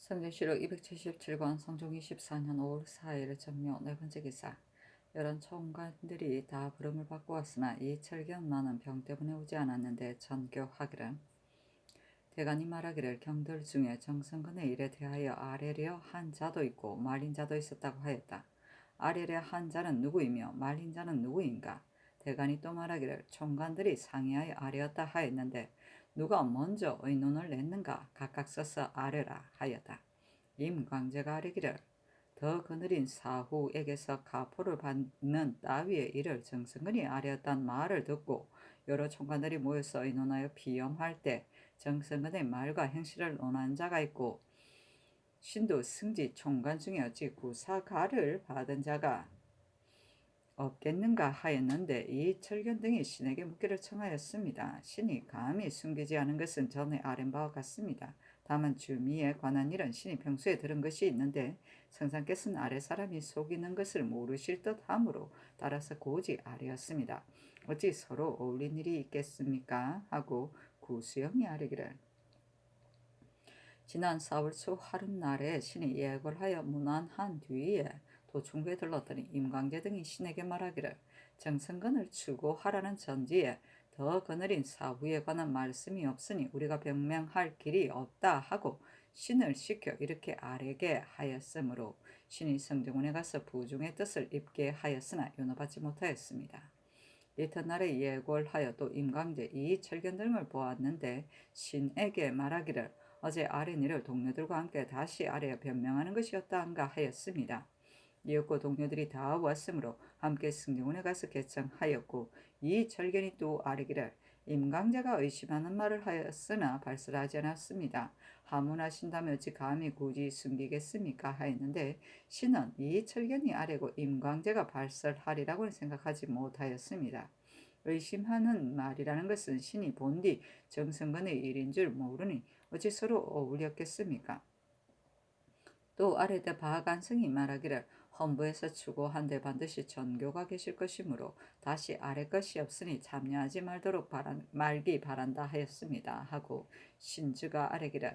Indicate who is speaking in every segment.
Speaker 1: 성진시록 277권 성종 24년 5월 4일 정묘 네 번째 기사. 여러 총관들이 다 부름을 받고 왔으나 이철견만은 병 때문에 오지 않았는데 전교하기를. 대간이 말하기를 경들 중에 정성근의 일에 대하여 아뢰려 한 자도 있고 말린 자도 있었다고 하였다. 아뢰려 한 자는 누구이며 말린 자는 누구인가? 대간이 또 말하기를 총관들이 상의하여 아뢰었다 하였는데 누가 먼저 의논을 냈는가 각각 써서 아뢰라 하였다. 임광재가 아뢰기를 더 거느린 사후에게서 가포를 받는 따위의 일을 정성근이 아뢰었단 말을 듣고 여러 총관들이 모여서 의논하여 비염할 때 정성근의 말과 행실을 논한 자가 있고 신도 승지 총관 중에 어찌 구사가를 받은 자가 없겠는가 하였는데 이 철견 등이 신에게 묻기를 청하였습니다. 신이 감히 숨기지 않은 것은 전에 아랜 바와 같습니다. 다만 주미에 관한 일은 신이 평소에 들은 것이 있는데 성상께서는 아래 사람이 속이는 것을 모르실 듯하므로 따라서 고지 아뢰었습니다. 어찌 서로 어울린 일이 있겠습니까? 하고 구수영이 아뢰기를 지난 4월 초 하룻날에 신이 예고하여 문안한 뒤에 도충구에 들렀더니 임광재 등이 신에게 말하기를 정성근을 추구하라는 전지에 더 거느린 사후에 관한 말씀이 없으니 우리가 변명할 길이 없다 하고 신을 시켜 이렇게 아뢰게 하였으므로 신이 성정원에 가서 부중의 뜻을 입게 하였으나 윤호받지 못하였습니다. 이튿날에 예고하여 또 임광재 이철견 등을 보았는데 신에게 말하기를 어제 아뢰 일을 동료들과 함께 다시 아뢰어 변명하는 것이었다 한가 하였습니다. 이윽고 동료들이 다 왔으므로 함께 승정원에 가서 개청하였고 이 철견이 또 아뢰기를 임광재가 의심하는 말을 하였으나 발설하지 않았습니다. 하문하신다면 어찌 감히 굳이 숨기겠습니까 하였는데 신은 이 철견이 아뢰고 임광재가 발설하리라고는 생각하지 못하였습니다. 의심하는 말이라는 것은 신이 본디 정성근의 일인 줄 모르니 어찌 서로 어울렸겠습니까? 또 아래대 바간승이 말하기를 헌부에서 추구한데 반드시 전교가 계실 것이므로 다시 아래 것이 없으니 참여하지 말기 바란다 하였습니다. 하고 신주가 아래기를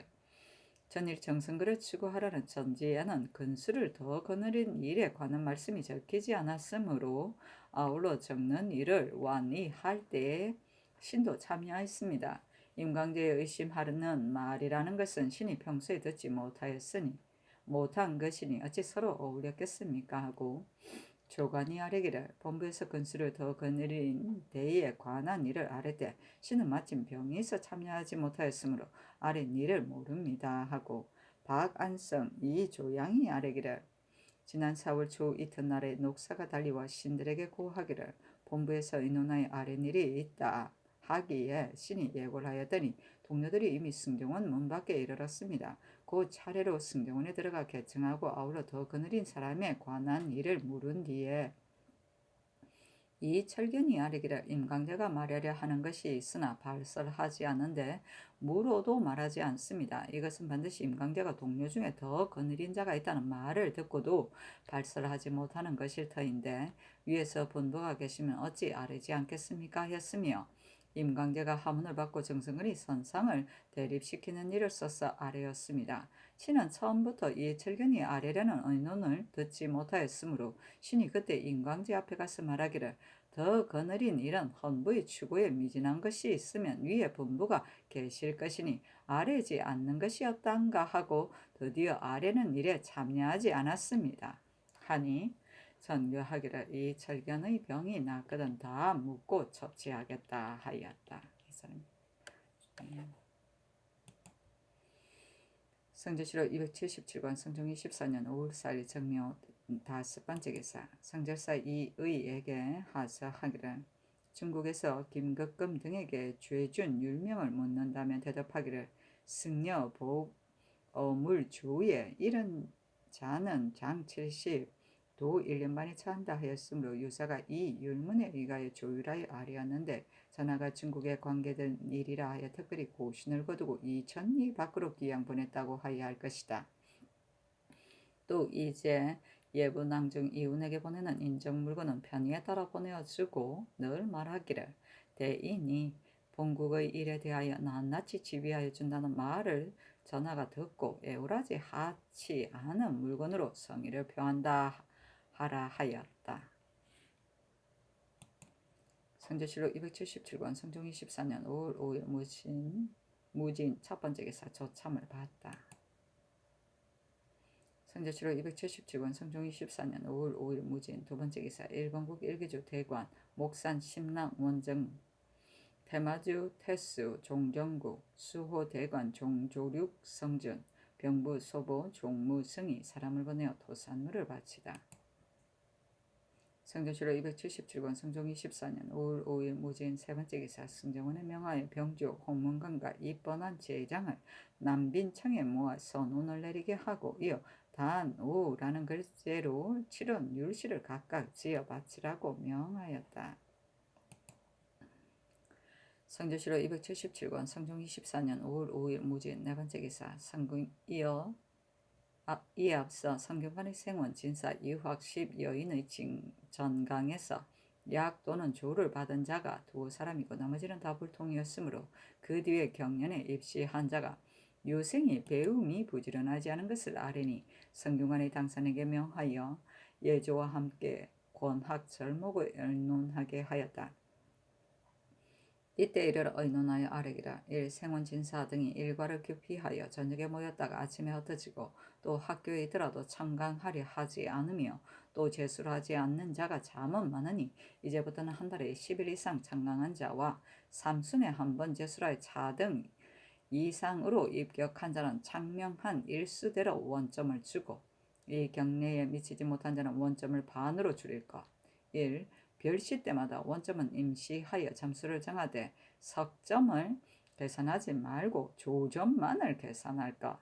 Speaker 1: 전일 정성글을 추구하라는 전지에는 근수를 더 거느린 일에 관한 말씀이 적히지 않았으므로 아울러 적는 일을 완이할 때에 신도 참여하였습니다. 임광재의 의심하는 말이라는 것은 신이 평소에 듣지 못한 것이니 어찌 서로 어울렸겠습니까? 하고 조관이 아뢰기를 본부에서 근수를 더 거느린 데에 관한 일을 아뢰되 신은 마침 병이 있어 참여하지 못하였으므로 아뢰 일을 모릅니다. 하고 박안성 이조양이 아뢰기를 지난 4월 초 이튿날에 녹사가 달리와 신들에게 고하기를 본부에서 의논하여 아뢰 일이 있다 하기에 신이 예고를 하였더니 동료들이 이미 승정원 문 밖에 이르렀습니다. 그 차례로 승정원에 들어가 개청하고 아울러 더 거느린 사람에 관한 일을 물은 뒤에 이 철견이 아뢰기를 임광재가 말하려 하는 것이 있으나 발설하지 않는데 물어도 말하지 않습니다. 이것은 반드시 임광재가 동료 중에 더 거느린 자가 있다는 말을 듣고도 발설하지 못하는 것일 터인데 위에서 본부가 계시면 어찌 아뢰지 않겠습니까? 했으며 임광재가 하문을 받고 정성근이 선상을 대립시키는 일을 써서 아뢰었습니다. 신은 처음부터 이 철견이 아뢰려는 의논을 듣지 못하였으므로 신이 그때 임광재 앞에 가서 말하기를 더 거느린 일은 헌부의 추구에 미진한 것이 있으면 위에 본부가 계실 것이니 아뢰지 않는 것이었단가 하고 드디어 아뢰는 일에 참여하지 않았습니다. 하니 전교하기를 이 철견의 병이 낫거든 다 묻고 처치하겠다 하였다. 성제시록 277권 성종 24년 5월 4일 정묘 5번째 기사. 성절사 이의에게 하서하기를 중국에서 김극금 등에게 죄준 율명을 묻는다면 대답하기를 승려 복 어물주에 이런 자는 장 70, 도 1년 반이 차한다 하였으므로 유사가 이 율문에 의하여 조율하여 아뢰었는데 전하가 중국에 관계된 일이라 하여 특별히 고신을 거두고 2,000리 밖으로 귀양 보냈다고 하여야 할 것이다. 또 이제 예부낭중 이운에게 보내는 인정물건은 편의에 따라 보내어주고 늘 말하기를 대인이 본국의 일에 대하여 낱낱이 지휘하여 준다는 말을 전하가 듣고 애울하지 하지 않은 물건으로 성의를 표한다 하라 하였다. 성조실록 277권 성종 24년 5월 5일 무진 첫 번째 기사 조참을 받았다. 성조실록 277권 성종 24년 5월 5일 무진 두 번째 기사 일본국 일기주 대관 목산 심랑 원정 대마주 태수 종정구 수호 대관 종조륙 성준 병부 소보 종무 승이 사람을 보내어 토산물을 바치다. 성조실록 277권 성종 24년 5월 5일 무진 세 번째 기사 승정원에 명하여 병주 홍문관과 이번한 제장을 남빈청에 모아 선언을 내리게 하고 이어 단오라는 글자로 7원 율시를 각각 지어 바치라고 명하였다. 성조실록 277권 성종 24년 5월 5일 무진 네 번째 기사 성궁 이에 앞서 성균관의 생원 진사 유학십 여인의 전강에서 약 또는 조를 받은 자가 두 사람이고 나머지는 다 불통이었으므로 그 뒤에 경연에 입시한 자가 유생이 배움이 부지런하지 않은 것을 아뢰니 성균관의 당산에게 명하여 예조와 함께 권학 절목을 의논하게 하였다. 이때 이르러 의논하여 아뢰기라. 일 생원 진사 등이 일과를 규피하여 저녁에 모였다가 아침에 흩어지고 또 학교에 있더라도 청강하려 하지 않으며 또 제수를 하지 않는 자가 잠은 많으니 이제부터는 한 달에 10일 이상 청강한 자와 3순에 한 번 제수라의 차등 이상으로 입격한 자는 창명한 일수대로 원점을 주고 이 경례에 미치지 못한 자는 원점을 반으로 줄일 것. 1. 별시 때마다 원점은 임시하여 점수를 정하되 석점을 계산하지 말고 조점만을 계산할 것.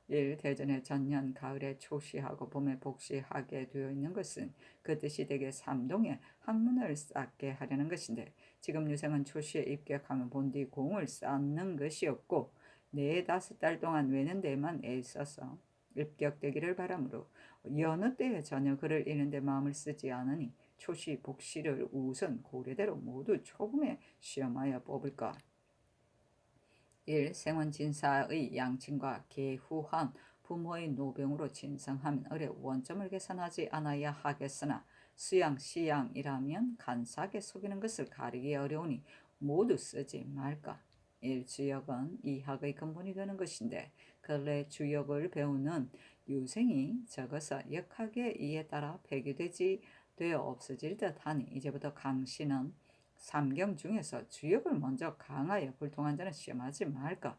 Speaker 1: 1. 대전에 전년 가을에 초시하고 봄에 복시하게 되어 있는 것은 그 뜻이 되게 삼동에 학문을 쌓게 하려는 것인데 지금 유생은 초시에 입격하면 본디 공을 쌓는 것이 없고 4-5달 동안 외는 데만 애써서 입격되기를 바라므로 여느 때에 전혀 그를 이는데 마음을 쓰지 않으니 초시 복시를 우선 고려대로 모두 초봄에 시험하여 뽑을 것. 1. 생원 진사의 양친과 계후한 부모의 노병으로 진성하면 을에 원점을 계산하지 않아야 하겠으나 수양 시양이라면 간사하게 속이는 것을 가리기 어려우니 모두 쓰지 말까. 1. 주역은 이학의 근본이 되는 것인데 근래 주역을 배우는 유생이 적어서 역학의 이에 따라 되어 없어질 듯하니 이제부터 강신은 삼경 중에서 주역을 먼저 강하여 불통한 자는 시험하지 말까.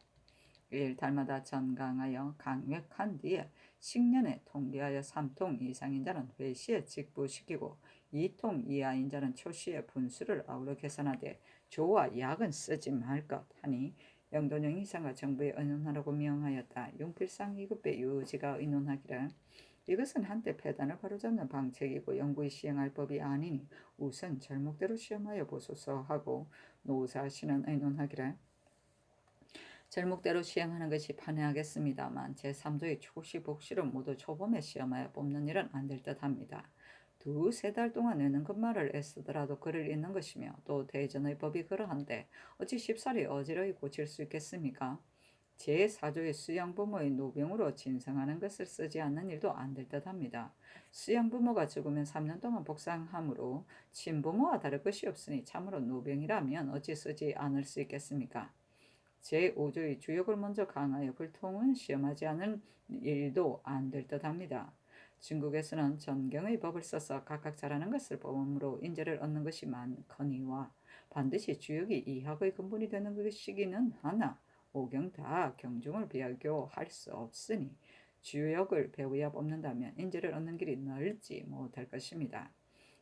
Speaker 1: 1. 달마다 전강하여 강획한 뒤에 식년에 통계하여 3통 이상인 자는 회시에 직부시키고 2통 이하인 자는 초시에 분수를 아울러 계산하되 조와 약은 쓰지 말 것 하니 영돈영 이상과 정부에 의논하라고 명하였다. 용필상 2급배 유지가 의논하기를 이것은 한때 폐단을 바로잡는 방책이고 영구히 시행할 법이 아니니 우선 절목대로 시험하여 보소서 하고 노사시는 의논하기를 절목대로 시행하는 것이 판회하겠습니다만 제3조의 초시 복시를 모두 초봄에 시험하여 뽑는 일은 안 될 듯합니다. 2-3달 동안 내는 것말을 애쓰더라도 글을 읽는 것이며 또 대전의 법이 그러한데 어찌 쉽사리 어지러이 고칠 수 있겠습니까? 제4조의 수양부모의 노병으로 진성하는 것을 쓰지 않는 일도 안 될 듯합니다. 수양부모가 죽으면 3년 동안 복상하므로 친부모와 다를 것이 없으니 참으로 노병이라면 어찌 쓰지 않을 수 있겠습니까? 제5조의 주역을 먼저 강하여 불통은 시험하지 않은 일도 안 될 듯합니다. 중국에서는 전경의 법을 써서 각각 잘하는 것을 뽑음으로 인재를 얻는 것이 많거니와 반드시 주역이 이학의 근본이 되는 것이기는 하나 오경 다 경중을 비하교 할 수 없으니 주역을 배우야 뽑는다면 인재를 얻는 길이 넓지 못할 것입니다.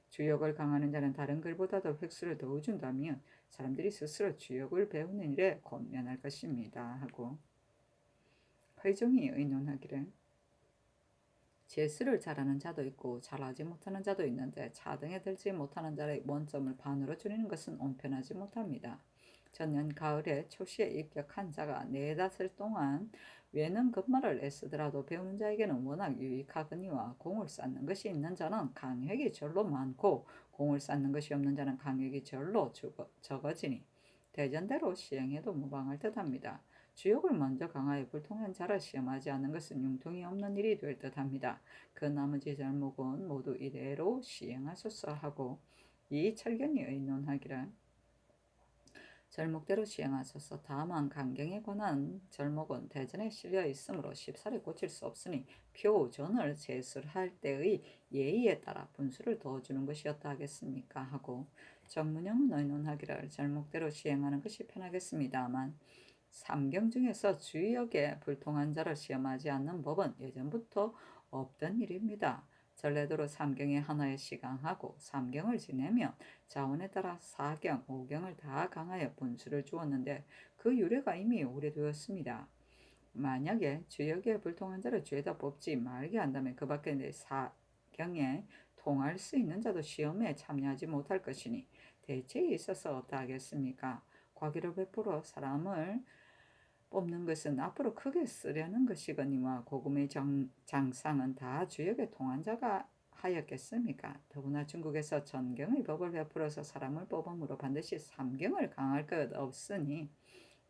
Speaker 1: 주역을 강하는 자는 다른 글보다도 획수를 더 준다면 사람들이 스스로 주역을 배우는 일에 권면할 것입니다. 하고 회종이 의논하기를 제수를 잘하는 자도 있고 잘하지 못하는 자도 있는데 차등에 들지 못하는 자의 원점을 반으로 줄이는 것은 온편하지 못합니다. 전년 가을에 초시에 입격한 자가 4-5일 동안 외는 급말을 애쓰더라도 배우는 자에게는 워낙 유익하거니와 공을 쌓는 것이 있는 자는 강획이 절로 많고 공을 쌓는 것이 없는 자는 강획이 절로 적어지니 대전대로 시행해도 무방할 듯합니다. 주역을 먼저 강하여 불통한 자라 시험하지 않는 것은 융통이 없는 일이 될 듯합니다. 그 나머지 절목은 모두 이대로 시행하소서 하고 이 철경이 의논하기를 절목대로 시행하소서. 다만 강경에 관한 절목은 대전에 실려 있으므로 쉽사리 고칠 수 없으니 표전을 제술할 때의 예의에 따라 분수를 더 주는 것이었다 하겠습니까 하고 정문영은 의논하기를 절목대로 시행하는 것이 편하겠습니다만 삼경 중에서 주역에 불통한 자를 시험하지 않는 법은 예전부터 없던 일입니다. 전례대로 삼경에 하나에 시강하고 삼경을 지내면 자원에 따라 사경, 오경을 다 강하여 분수를 주었는데 그 유래가 이미 오래되었습니다. 만약에 주역에 불통한 자를 죄다 뽑지 말게 한다면 그 밖에 내 사경에 통할 수 있는 자도 시험에 참여하지 못할 것이니 대체에 있어서 어떠하겠습니까? 과기를 베풀어 사람을 뽑는 것은 앞으로 크게 쓰려는 것이거니와 고금의 장상은 다 주역에 통한 자가 하였겠습니까? 더구나 중국에서 전경의 법을 베풀어서 사람을 뽑음으로 반드시 삼경을 강할 것 없으니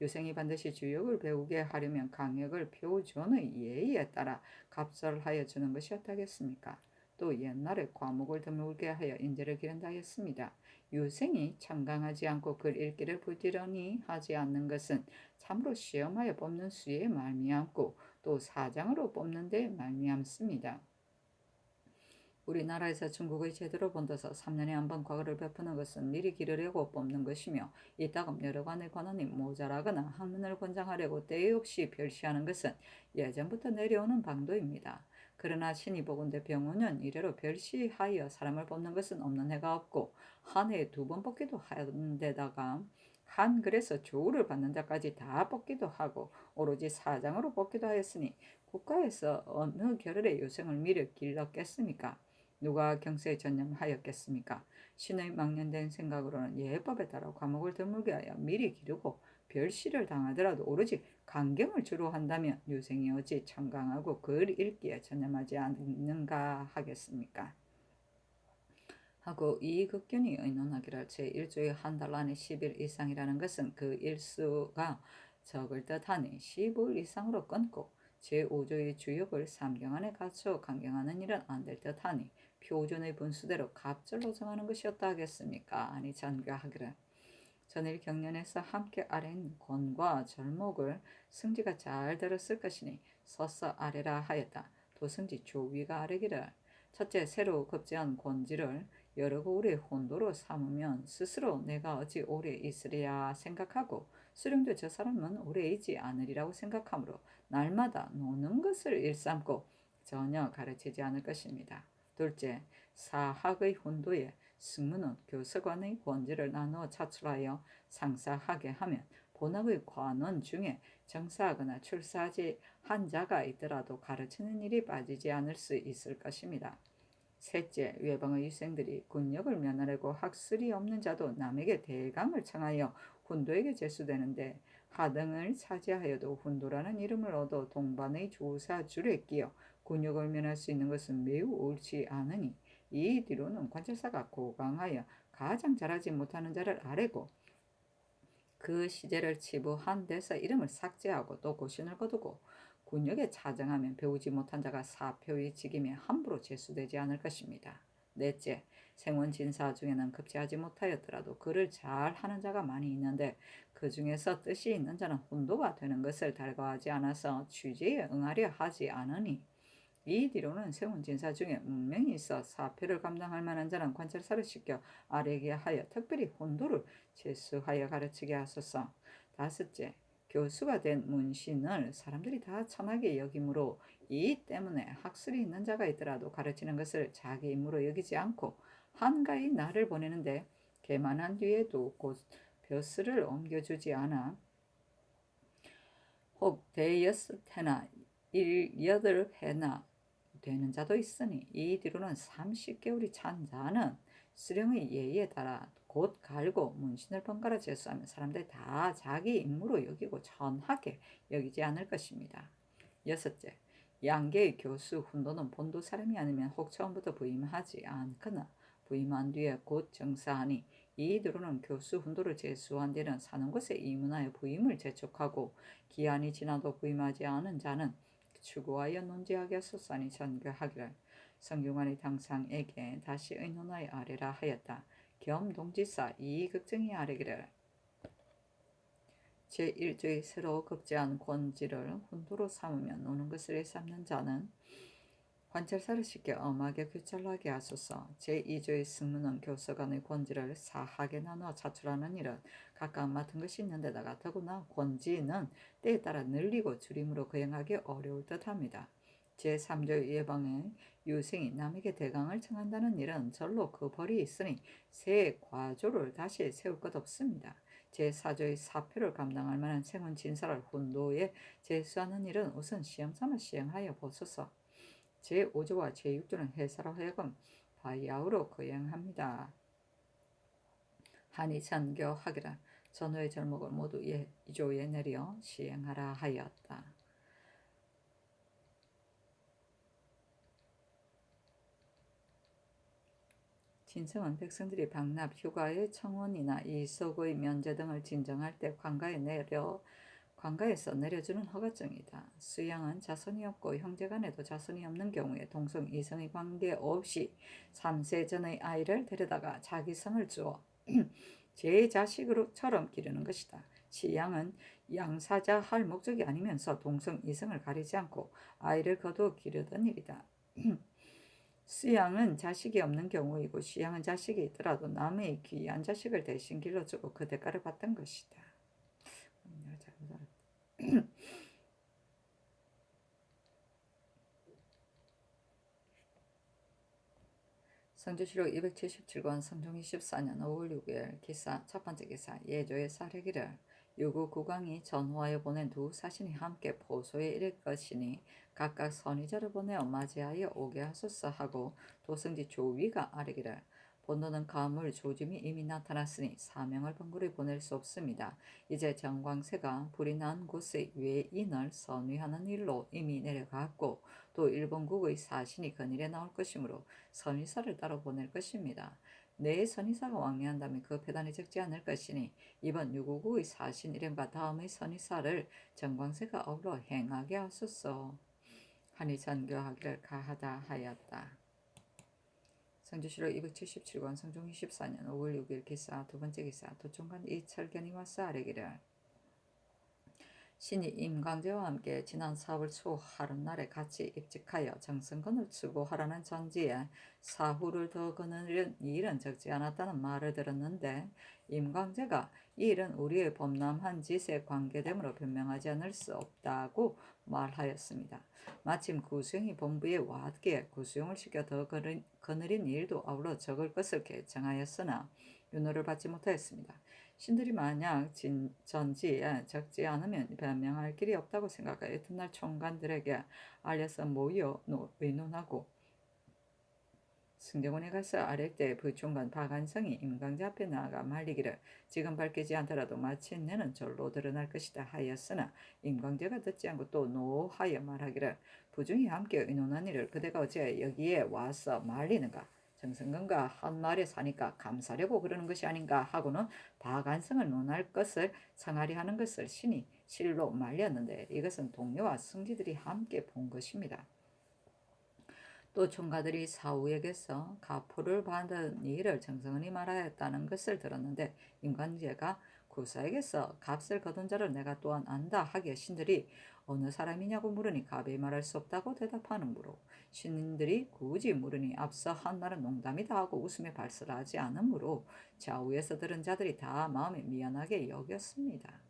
Speaker 1: 유생이 반드시 주역을 배우게 하려면 강역을 표존의 예의에 따라 갑설하여 주는 것이 어떠하겠습니까? 또 옛날에 과목을 드물게 하여 인재를 기른다 했습니다. 유생이 참강하지 않고 글 읽기를 부지런히 하지 않는 것은 참으로 시험하여 뽑는 수에 말미암고 또 사장으로 뽑는 데 말미암습니다. 우리나라에서 중국의 제도로 본다서 3년에 한 번 과거를 베푸는 것은 미리 기르려고 뽑는 것이며 이따금 여러 관의 관원이 모자라거나 학문을 권장하려고 때에 없이 별시하는 것은 예전부터 내려오는 방도입니다. 그러나 신이 복운대 병우는 이래로 별시하여 사람을 뽑는 것은 없는 해가 없고 한 해에 2번 뽑기도 하는 데다가 한 글에서 조우를 받는 자까지 다 뽑기도 하고 오로지 사장으로 뽑기도 하였으니 국가에서 어느 결혈의 요생을 미리 길렀겠습니까? 누가 경세에 전념하였겠습니까? 신의 망년된 생각으로는 예법에 따라 과목을 드물게 하여 미리 기르고 별시를 당하더라도 오로지 강경을 주로 한다면 유생이 어찌 청강하고 글 읽기에 전념하지 않는가 하겠습니까? 하고 이 극균이 의논하기를 제1조의 한 달 안에 10일 이상이라는 것은 그 일수가 적을 듯하니 15일 이상으로 끊고 제5조의 주역을 3경 안에 갖춰 강경하는 일은 안 될 듯하니 표준의 분수대로 갑절로 정하는 것이었다 하겠습니까? 아니 전교하기를 전일 경련에서 함께 아랜 권과 절목을 승지가 잘 들었을 것이니 서서 아래라 하였다. 도승지 조위가 아뢰기를 첫째 새로 급제한 권지를 여러 오래 혼도로 삼으면 스스로 내가 어찌 오래 있으랴 생각하고 수령도 저 사람은 오래 있지 않으리라고 생각하므로 날마다 노는 것을 일삼고 전혀 가르치지 않을 것입니다. 둘째, 사학의 혼도에 승문은 교서관의 권지를 나누어 차출하여 상사하게 하면 본학의 관원 중에 정사하거나 출사하지 한 자가 있더라도 가르치는 일이 빠지지 않을 수 있을 것입니다. 셋째, 외방의 유생들이 군역을 면하려고 학술이 없는 자도 남에게 대감을 청하여 훈도에게 제수되는데 하등을 차지하여도 훈도라는 이름을 얻어 동반의 조사줄에 끼어 군역을 면할 수 있는 것은 매우 옳지 않으니 이 뒤로는 관찰사가 고강하여 가장 잘하지 못하는 자를 아뢰고 그 시제를 치부한 데서 이름을 삭제하고 또 고신을 거두고 군역에 차정하면 배우지 못한 자가 사표의 직임에 함부로 제수되지 않을 것입니다. 넷째, 생원 진사 중에는 급제하지 못하였더라도 글을 잘 하는 자가 많이 있는데 그 중에서 뜻이 있는 자는 혼도가 되는 것을 달가하지 않아서 취지에 응하려 하지 않으니 이 뒤로는 세운 진사 중에 문명이 있어 사표를 감당할 만한 자는 관찰사를 시켜 아뢰게 하여 특별히 혼도를 제수하여 가르치게 하소서. 다섯째, 교수가 된 문신을 사람들이 다 천하게 여기므로 이 때문에 학술이 있는 자가 있더라도 가르치는 것을 자기 임무로 여기지 않고 한가히 날을 보내는데 개만한 뒤에도 곧 벼슬을 옮겨주지 않아 혹 대여섯 해나 일여덟 해나 되는 자도 있으니 이 뒤로는 30개월이 찬 자는 수령의 예의에 따라 곧 갈고 문신을 번갈아 제수하면 사람들이 다 자기 임무로 여기고 천하게 여기지 않을 것입니다. 여섯째, 양계의 교수 훈도는 본도 사람이 아니면 혹 처음부터 부임하지 않거나 부임한 뒤에 곧 정사하니 이들은 교수 훈도를 제수한 뒤는 사는 곳에 이문하여 부임을 재촉하고 기한이 지나도 부임하지 않은 자는 추구하여 논지하게 수산이 전교하기를 성균관이 당상에게 다시 의논하여 아뢰라 하였다. 겸 동지사 이익극정이 아뢰기를 제1조의 새로 급제한 권지를 훈도로 삼으며 노는 것을 일삼는 자는 관찰사를 시켜 엄하게 규찰하게 하소서. 제2조의 승무는 교서간의 권지를 사하게 나누어 차출하는 일은 각각 맡은 것이 있는데다가 더구나 권지는 때에 따라 늘리고 줄임으로 거행하기 어려울 듯합니다. 제3조의 예방에 유생이 남에게 대강을 청한다는 일은 절로 그 벌이 있으니 새 과조를 다시 세울 것 없습니다. 제4조의 사표를 감당할 만한 생훈 진사를 훈도에 제수하는 일은 우선 시험삼아 시행하여 보소서. 제5조와 제6조는 해사로 하여금 바야흐로 거행합니다. 하니 전교하기라. 전후의 절목을 모두 2조에 내려 시행하라 하였다. 진성은 백성들이 방납, 휴가의 청원이나 이석의 면제 등을 진정할 때 관가에서 내려주는 허가증이다. 수양은 자손이 없고 형제간에도 자손이 없는 경우에 동성 이성의 관계 없이 3세 전의 아이를 데려다가 자기 성을 주어 제 자식으로처럼 기르는 것이다. 시양은 양사자 할 목적이 아니면서 동성 이성을 가리지 않고 아이를 거두어 기르던 일이다. 수양은 자식이 없는 경우이고 시양은 자식이 있더라도 남의 귀한 자식을 대신 길러주고 그 대가를 받던 것이다. 성주시록 277권 성종 24년 5월 6일 기사 첫 번째 기사 예조의 사례기를 유구 국왕이 전후하여 보낸 두 사신이 함께 보소에 이를 것이니 각각 선의자를 보내어 맞이하여 오게 하소서 하고 도성지 조위가 아뢰기를 본도는 가물 조짐이 이미 나타났으니 사명을 번거로이 보낼 수 없습니다. 이제 정광세가 불이 난 곳의 외인을 선위하는 일로 이미 내려갔고 또 일본국의 사신이 건일에 나올 것이므로 선의사를 따로 보낼 것입니다. 내 선의사가 왕래한다면 그 배단이 적지 않을 것이니 이번 유구국의 사신 일행과 다음의 선의사를 정광세가 어울러 행하게 하소서 하니 전교하기를 가하다 하였다. 성주시록 277권 성종 24년 5월 6일 기사 두 번째 기사 도총관 이철견이 와서 아뢰기를 신이 임광재와 함께 지난 4월 초 하룻날에 같이 입직하여 정성건을 추구하라는 전지에 사후를 더 거느린 일은 적지 않았다는 말을 들었는데 임광재가 이 일은 우리의 범람한 짓에 관계되므로 변명하지 않을 수 없다고 말하였습니다. 마침 구수영이 본부에 왔기에 구수영을 시켜 더 거느린 일도 아울러 적을 것을 결정하였으나 윤호를 받지 못하였습니다. 신들이 만약 전지에 적지 않으면 변명할 길이 없다고 생각하여 이튿날 총관들에게 알려서 모여 의논하고 승정원에 가서 아랠 때 부총관 박안성이 임광재 앞에 나아가 말리기를 지금 밝히지 않더라도 마침내는 절로 드러날 것이다 하였으나 임광재가 듣지 않고 또 노하여 말하기를 부중이 함께 의논한 일을 그대가 어찌 여기에 와서 말리는가. 정성건과 한 말에 사니까 감사려고 그러는 것이 아닌가 하고는 박안성을 논할 것을 청하리 하는 것을 신이 실로 말렸는데 이것은 동료와 승지들이 함께 본 것입니다. 또 총가들이 사후에게서 가포를 받은 일을 정성은이 말하였다는 것을 들었는데 임광재가 구사에게서 값을 거둔 자를 내가 또한 안다 하기에 신들이 어느 사람이냐고 물으니 갑이 말할 수 없다고 대답하는므로 신들이 굳이 물으니 앞서 한 말은 농담이다 하고 웃음에 발설하지 않으므로 좌우에서 들은 자들이 다 마음에 미안하게 여겼습니다.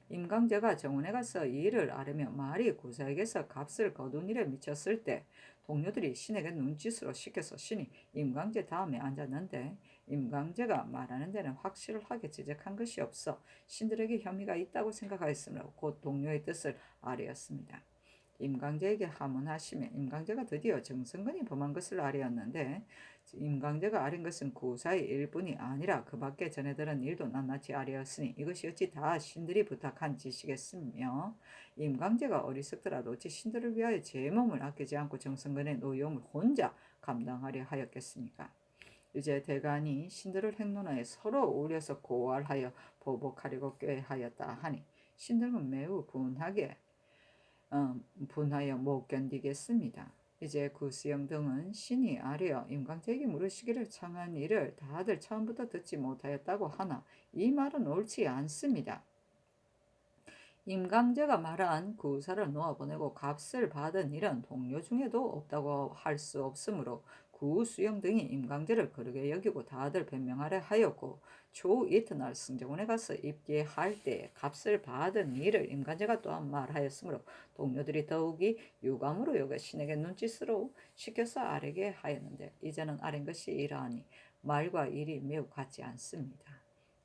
Speaker 1: 임광재가 정원에 가서 이 일을 아뢰며 말이 구사에게서 값을 거둔 일에 미쳤을 때 동료들이 신에게 눈짓으로 시켜서 신이 임광재 다음에 앉았는데 임광재가 말하는 데는 확실하게 지적한 것이 없어 신들에게 혐의가 있다고 생각하였으므로 곧 동료의 뜻을 아뢰었습니다. 임광재에게 하문하시며 임광재가 드디어 정성근이 범한 것을 아뢰었는데 임광재가 아뢰은 것은 구사의 일뿐이 아니라 그 밖에 전에 들은 일도 낱낱이 아뢰었으니 이것이 어찌 다 신들이 부탁한 짓이겠으며 임광재가 어리석더라도 어찌 신들을 위하여 제 몸을 아끼지 않고 정성근의 노여움을 혼자 감당하려 하였겠습니까? 이제 대간이 신들을 행론하여 서로 울려서 고활하여 보복하려고 꾀하였다 하니 신들은 매우 분하여 못 견디겠습니다. 이제 구스영 등은 신이 아뢰어 임광재에게 물으시기를 청한 일을 다들 처음부터 듣지 못하였다고 하나 이 말은 옳지 않습니다. 임강재가 말한 구사를 놓아보내고 값을 받은 일은 동료 중에도 없다고 할 수 없으므로 구수영 등이 임강재를 그르게 여기고 다들 변명하려 하였고 초 이튿날 승정원에 가서 입기할 때 값을 받은 일을 임강재가 또한 말하였으므로 동료들이 더욱이 유감으로 여겨 신에게 눈짓으로 시켜서 아뢰게 하였는데 이제는 아랜 것이 이러하니 말과 일이 매우 같지 않습니다.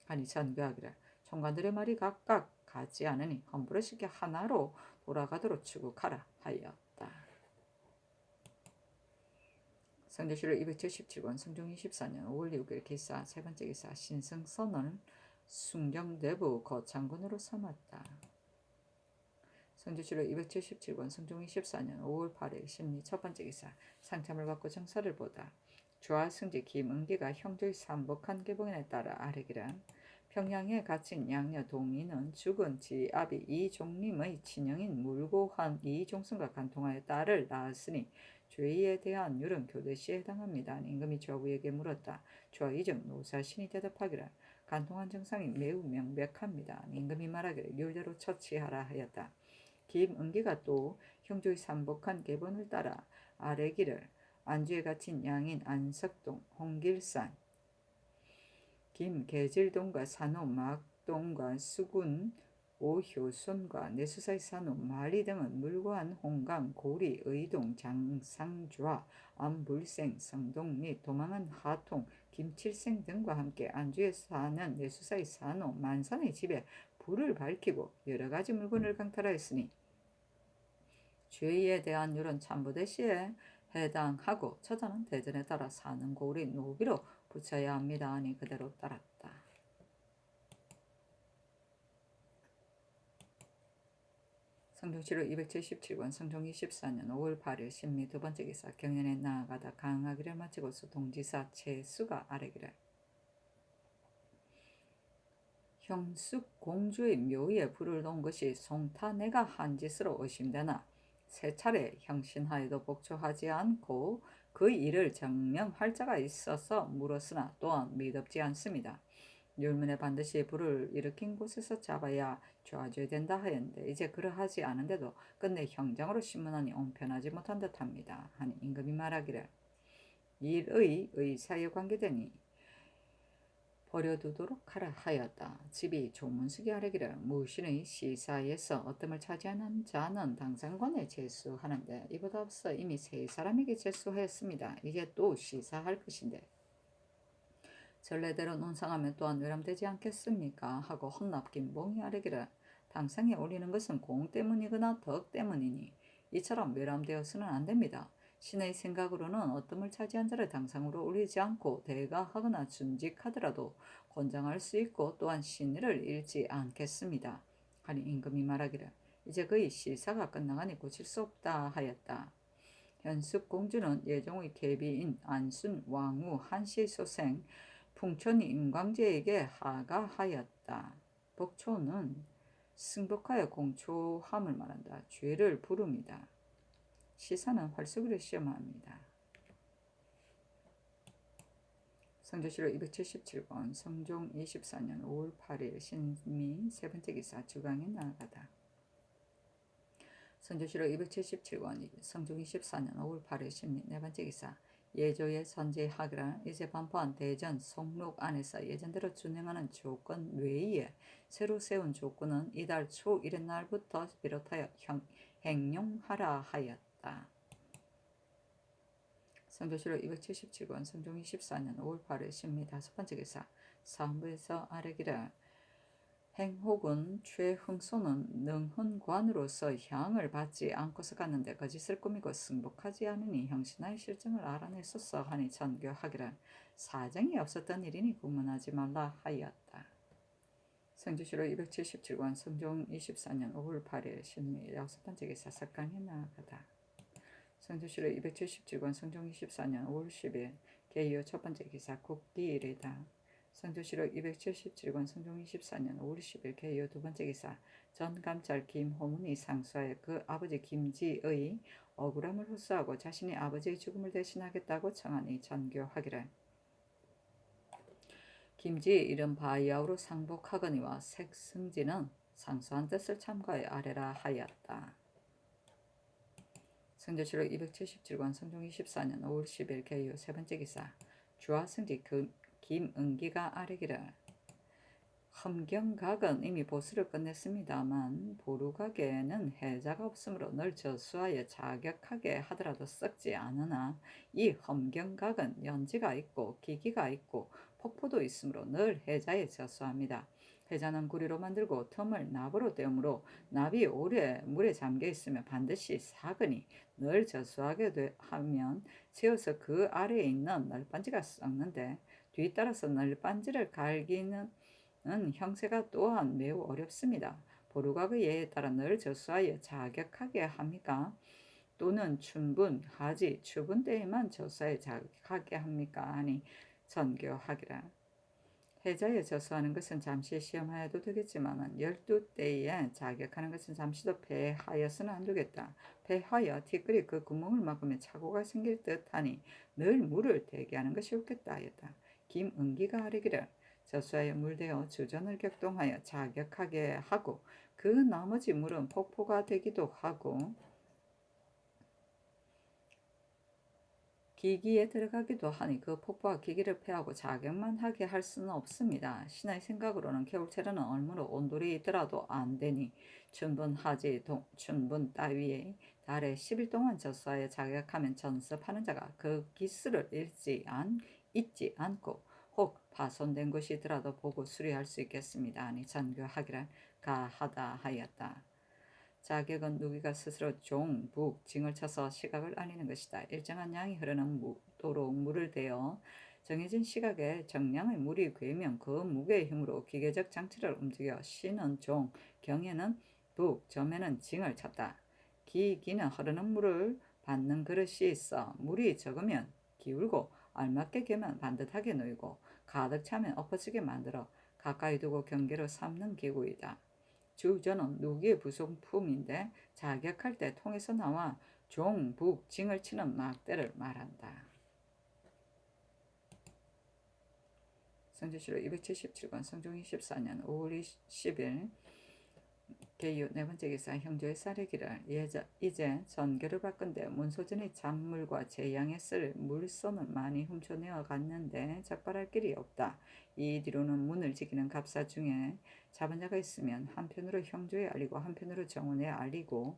Speaker 1: 하니 전교하기를 총관들의 말이 각각 같지 않으니 함부로 시켜 하나로 돌아가도록 추국하라 하였다. 성조실록 277권 성종 24년 5월 6일 기사 세 번째 기사 신승선을 숭정대부 거창군으로 삼았다. 성조실록 277권 성종 24년 5월 8일 심리 첫 번째 기사 상참을 받고 정사를 보다 조하승지 김응기가 형조의 삼복한 계봉에 따라 아뢰기를 평양에 갇힌 양녀 동인은 죽은 지아비 이종림의 친형인 물고한 이종승과 간통하여 딸을 낳았으니 죄에 대한 율은 교대시에 해당합니다. 임금이 조부에게 물었다. 조이즉 노사신이 대답하기를 간통한 정상이 매우 명백합니다. 임금이 말하기를 율대로 처치하라 하였다. 김은기가 또 형조의 삼복한 계본을 따라 아뢰기를 안주에 갇힌 양인 안석동, 홍길산, 김계질동과 산호 막동과 수군 오효손과 내수사의 산호 마리 등은 물고한 홍강, 고리, 의동, 장상좌, 안불생, 성동 및 도망한 하통, 김칠생 등과 함께 안주에 사는 내수사의 산호 만산의 집에 불을 밝히고 여러 가지 물건을 강탈하였으니 죄에 대한 율은 참부대시에 해당하고 처자는 대전에 따라 사는 고리 노비로 붙여야 합니다. 하니 그대로 따랐다. 성종실록 277권 성종 24년 5월 8일 신미 두 번째 기사 경연에 나아가다 강하기를 마치고서 동지사 최수가 아뢰기를 형숙 공주의 묘에 불을 놓은 것이 송타내가 한 짓으로 의심되나 세 차례 형신하여도 복종하지 않고 그 일을 증명할 자가 있어서 물었으나 또한 믿업지 않습니다. 율문에 반드시 불을 일으킨 곳에서 잡아야 좌죄 된다 하였는데 이제 그러하지 않은데도 끝내 형장으로 신문하니 옹편하지 못한 듯합니다. 하니 임금이 말하기를 일의 의사에 관계되니 버려두도록 하라 하였다. 집이 조문숙이 아뢰기를 무신의 시사에서 어뜸을 차지하는 자는 당상관에 제수하는데 이보다 앞서 이미 세 사람에게 제수하였습니다. 이제 또 시사할 것인데 전례대로 논상하면 또한 외람되지 않겠습니까? 하고 헌납 김봉이 아뢰기를 당상에 올리는 것은 공 때문이거나 덕 때문이니 이처럼 외람되어서는 안 됩니다. 신의 생각으로는 어뜸을 차지한 자를 당상으로 올리지 않고 대가하거나 준직하더라도 권장할 수 있고 또한 신의를 잃지 않겠습니다. 하니 임금이 말하기를 이제 그의 시사가 끝나가니 고칠 수 없다 하였다. 현숙 공주는 예종의 계비인 안순 왕후 한시의 소생 풍천이 임광재에게 하가하였다. 복초는 승복하여 공초함을 말한다. 죄를 부릅니다. 시사는 활쏘기를 시험합니다. 성조실록 277권 성종 24년 5월 8일 신미 세 번째 기사 주강에 나아가다. 성조실록 277권 성종 24년 5월 8일 신미 네 번째 기사 예조의 선제하기라 이제 반포한 대전 송록 안에서 예전대로 준행하는 조건 외에 새로 세운 조건은 이달 초 1일 날부터 비롯하여 행용하라 하였다. 성조실록 277권 성종 24년 5월 8일 신미 다섯 번째 기사 사헌부에서 아뢰기를 행혹은 최흥소는 능훈관으로서 향을 받지 않고서 갔는데 거짓을 꾸미고 승복하지 않으니 형신하의 실정을 알아냈었어 하니 전교하기를 사정이 없었던 일이니 구문하지 말라 하였다. 성조실록 277권 성종 24년 5월 8일 신미 여섯 번째 기사 석강에 나아가다. 성조실록 277권 성종 24년 5월 10일 개요 첫 번째 기사 국기일이다. 성조실록 277권 성종 24년 5월 10일 개요 두 번째 기사 전감찰 김호문이 상수하여 그 아버지 김지의 억울함을 호소하고 자신이 아버지의 죽음을 대신하겠다고 청하니 전교하기를. 김지의 이름 바야흐로 상복하거니와 색승지는 상수한 뜻을 참고하여 아래라 하였다. 성조실록 277권 성종 24년 5월 10일 개요 세 번째 기사 주하승지 김은기가 아뢰기를. 험경각은 이미 보수를 끝냈습니다만 보루각에는 해자가 없으므로 늘 저수하여 자격하게 하더라도 썩지 않으나 이 험경각은 연지가 있고 기기가 있고 폭포도 있으므로 늘 해자에 저수합니다. 해자는 구리로 만들고 틈을 납으로 떼므로 납이 오래 물에 잠겨 있으면 반드시 사거니 늘 저수하게 하면 채워서 그 아래에 있는 널빤지가 썩는데 뒤따라서 널빤지를 갈기는 형세가 또한 매우 어렵습니다. 보루각의 예에 따라 늘 저수하여 자격하게 합니까? 또는 춘분, 하지, 추분 때에만 저수하여 자격하게 합니까? 하니 전교하기라. 해자에 저수하는 것은 잠시 시험하여도 되겠지만 12때에 자격하는 것은 잠시도 패하여서는 안 되겠다. 패하여 티끌이 그 구멍을 막으면 착오가 생길 듯하니 늘 물을 대기하는 것이 옳겠다 하였다. 김은기가 아뢰기를. 저수하여 물대어 주전을 격동하여 자격하게 하고 그 나머지 물은 폭포가 되기도 하고 기기에 들어가기도 하니 그 폭포와 기기를 패하고 자격만 하게 할 수는 없습니다. 신의 생각으로는 겨울철에는 얼마나 온돌이 있더라도 안 되니 춘분, 하지, 춘분 따위에 달에 10일 동안 저수하여 자격하면 전습하는 자가 그 기수를 잊지 않고 혹 파손된 것이 있더라도 보고 수리할 수 있겠습니다. 아니 전교하기를 가하다 하였다. 자격은 누기가 스스로 종, 북, 징을 쳐서 시각을 알리는 것이다. 일정한 양이 흐르는 도로 물을 대어 정해진 시각에 정량의 물이 괴면 그 무게의 힘으로 기계적 장치를 움직여 시는 종, 경에는 북, 점에는 징을 쳤다. 기는 흐르는 물을 받는 그릇이 있어 물이 적으면 기울고 알맞게 개면 반듯하게 놓이고 가득 차면 엎어지게 만들어 가까이 두고 경계로 삼는 기구이다. 주저는 누기의 부속품인데 자격할 때 통에서 나와 종, 북, 징을 치는 막대를 말한다. 성조실록 277권 성종 24년 5월 10일 개유 네 번째 기사 형조의 사례기를. 이제 전교를 바꾼데 문소전이 잔물과 재양에 쓸 물손을 많이 훔쳐내어 갔는데 적발할 길이 없다. 이 뒤로는 문을 지키는 갑사 중에 잡은 자가 있으면 한편으로 형조에 알리고 한편으로 정원에 알리고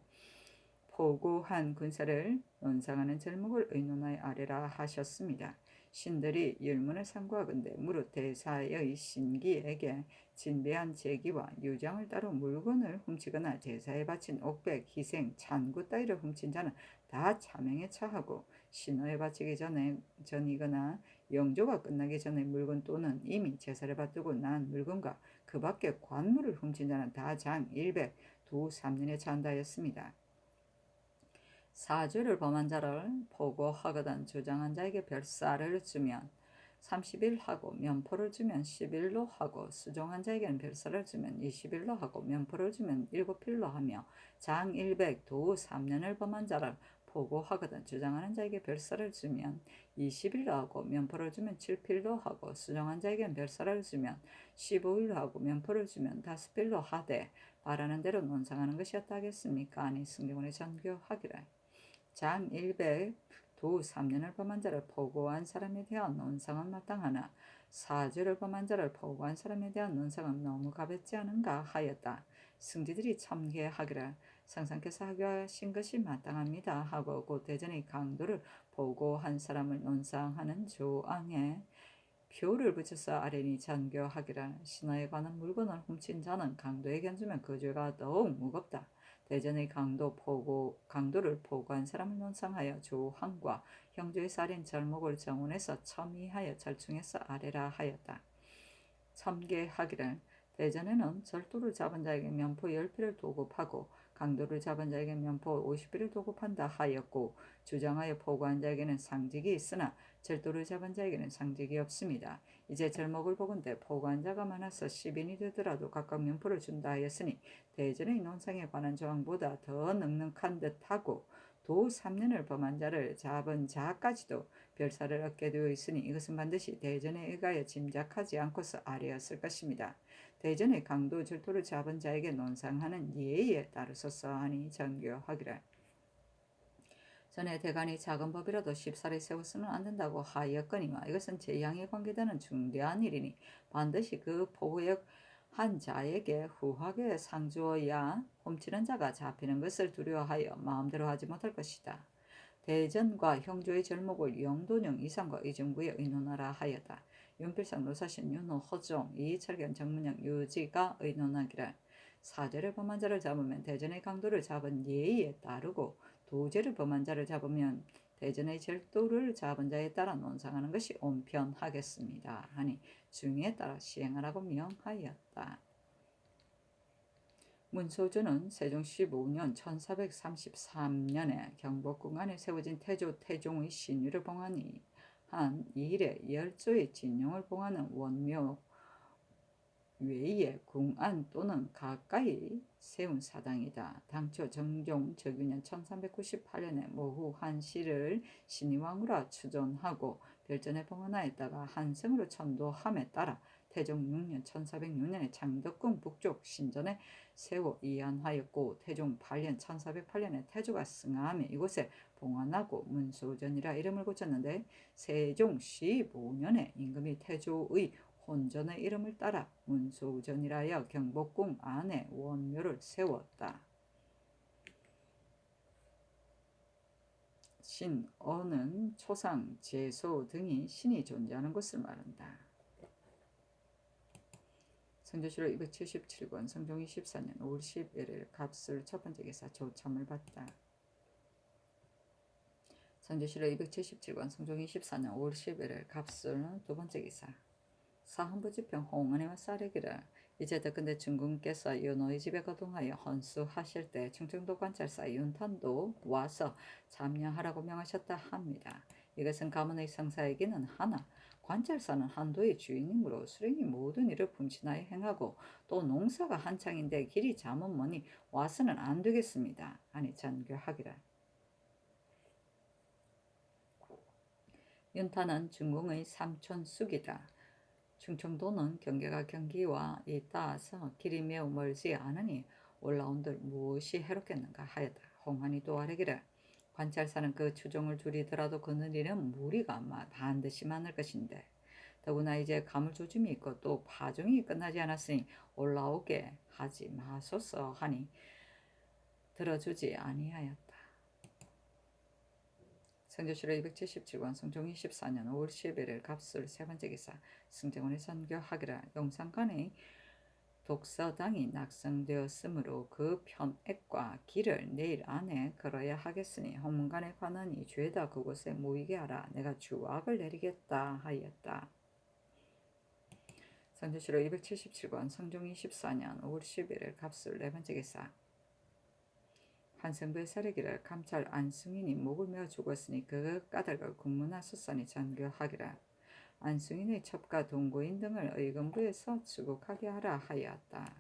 Speaker 1: 포고한 군사를 논상하는 절목을 의논하여 아뢰라 하셨습니다. 신들이 율문을 상고하건대 무릇 대사의 신기에게 진배한 제기와 유장을 따로 물건을 훔치거나 제사에 바친 옥백, 희생, 찬구 따위를 훔친 자는 다 차명에 처하고 신호에 바치기 전이거나 영조가 끝나기 전에 물건 또는 이미 제사를 받들고 난 물건과 그 밖에 관물을 훔친 자는 다 장 100, 도 3년에 처한다 하였습니다. 사죄를 범한 자를 보고하거든 주장한 자에게 별사를 주면 30일 하고 면포를 주면 10일로 하고 수종한 자에게는 별사를 주면 20일로 하고 면포를 주면 7필로 하며 장 100, 도 3년을 범한 자를 보고하거든 주장하는 자에게 별사를 주면 20일로 하고 면포를 주면 7필로 하고 수종한 자에게는 별사를 주면 15일로 하고 면포를 주면 5필로 하되 바라는 대로 논상하는 것이었다 하겠습니까? 아니 승경원의 전교하기를. 장 100, 도 3년을 범한 자를 포고한 사람에 대한 논상은 마땅하나 사죄를 범한 자를 포고한 사람에 대한 논상은 너무 가볍지 않은가 하였다. 승지들이 참회하기를 성상께서 하교하신 것이 마땅합니다 하고 곧 대전의 강도를 보고한 사람을 논상하는 조항에 표를 붙여서 아뢰니 전교하기를. 신하에 관한 물건을 훔친 자는 강도에 견주면 그 죄가 더욱 무겁다. 대전의 강도를 포고한 사람을 논상하여 조항과 형조의 살인 절목을 정원에서 첨의하여 절충해서 아뢰라 하였다. 첨계하기를. 대전에는 절도를 잡은 자에게 면포 10필을 도급하고 강도를 잡은 자에게 면포 50일을 도급한다 하였고 주장하여 포고한 자에게는 상직이 있으나 절도를 잡은 자에게는 상직이 없습니다. 이제 절목을 보건대 포고한 자가 많아서 10인이 되더라도 각각 면포를 준다 하였으니 대전의 논상에 관한 조항보다 더 넉넉한 듯하고 도 3년을 범한 자를 잡은 자까지도 별사를 얻게 되어 있으니 이것은 반드시 대전에 의하여 짐작하지 않고서 아뢰었을 것입니다. 대전의 강도 절도를 잡은 자에게 논상하는 예에 따르소서 하니 정교하기를. 전에 대간이 작은 법이라도 쉽사리 세워서는 안 된다고 하였거니와 이것은 재앙에 관계되는 중대한 일이니 반드시 그 포구역 한 자에게 후하게 상주어야 훔치는 자가 잡히는 것을 두려워하여 마음대로 하지 못할 것이다. 대전과 형조의 절목을 영도령 이상과 의정부에 의논하라 하였다. 윤필상 노사신 윤호 허종 이철견 정문영 유지가 의논하기를 사죄를 범한 자를 잡으면 대전의 강도를 잡은 예의에 따르고 도죄를 범한 자를 잡으면 대전의 절도를 잡은 자에 따라 논상하는 것이 온편하겠습니다. 하니 중의에 따라 시행하라고 명하였다. 문소주는 세종 15년 1433년에 경복궁 안에 세워진 태조 태종의 신유를 봉하니 한 이일에 10조의 진용을 봉하는 원묘 외에 궁안 또는 가까이 세운 사당이다. 당초 정종 적유년 1398년에 모후 한씨를 신의왕으로 추존하고 별전에 봉헌하였다가 한성으로 천도함에 따라 태종 6년 1406년에 창덕궁 북쪽 신전에 세워 이안하였고 태종 8년 1408년에 태조가 승하함에 이곳에 봉헌하고 문소전이라 이름을 고쳤는데 세종 15년에 임금이 태조의 혼전의 이름을 따라 문소전이라여 경복궁 안에 원묘를 세웠다. 신어는 초상, 제소 등이 신이 존재하는 것을 말한다. 성조실록 277권 성종 24년 5월 11일 갑술 첫 번째 기사 조참을 받다. 성조실록 277권 성종 24년 5월 11일 갑술 두 번째 기사 사헌부지평 홍은혜와 쌀이기를 이제 듣건대 중궁께서 윤호의 집에 거동하여 헌수하실 때 충청도 관찰사 윤탄도 와서 참여하라고 명하셨다 합니다. 이것은 가문의 성사이기는 하나 관찰사는 한도의 주인이므로 수령이 모든 일을 분신하여 행하고 또 농사가 한창인데 길이 잠은 머니 와서는 안 되겠습니다. 하니 전교하기를. 윤탄은 중궁의 삼촌숙이다. 충청도는 경계가 경기와 잇따라서 길이 매우 멀지 않으니 올라온들 무엇이 해롭겠는가 하였다. 홍한이 또 아뢰기를 관찰사는 그 추종을 줄이더라도 그는 일은 무리가 반드시 많을 것인데 더구나 이제 가물조짐이 있고 또 파종이 끝나지 않았으니 올라오게 하지 마소서 하니 들어주지 아니하였다. 성조실록 277권 성종 24년 5월 11일 갑술 세 번째 기사 승정원이 선교하기를 용산간의 독서당이 낙성되었으므로 그 편액과 길을 내일 안에 걸어야 하겠으니 홍문관에 관하니 죄다 그곳에 모이게 하라. 내가 주악을 내리겠다 하였다. 성조실록 277권 성종 24년 5월 11일 갑술 네 번째 기사 한성부의 사례기를 감찰 안승인이 목을 메어 죽었으니 그 까닭을 국문하수산이 전교하기라. 안승인의 첩과 동고인 등을 의금부에서 추국하게 하라 하였다.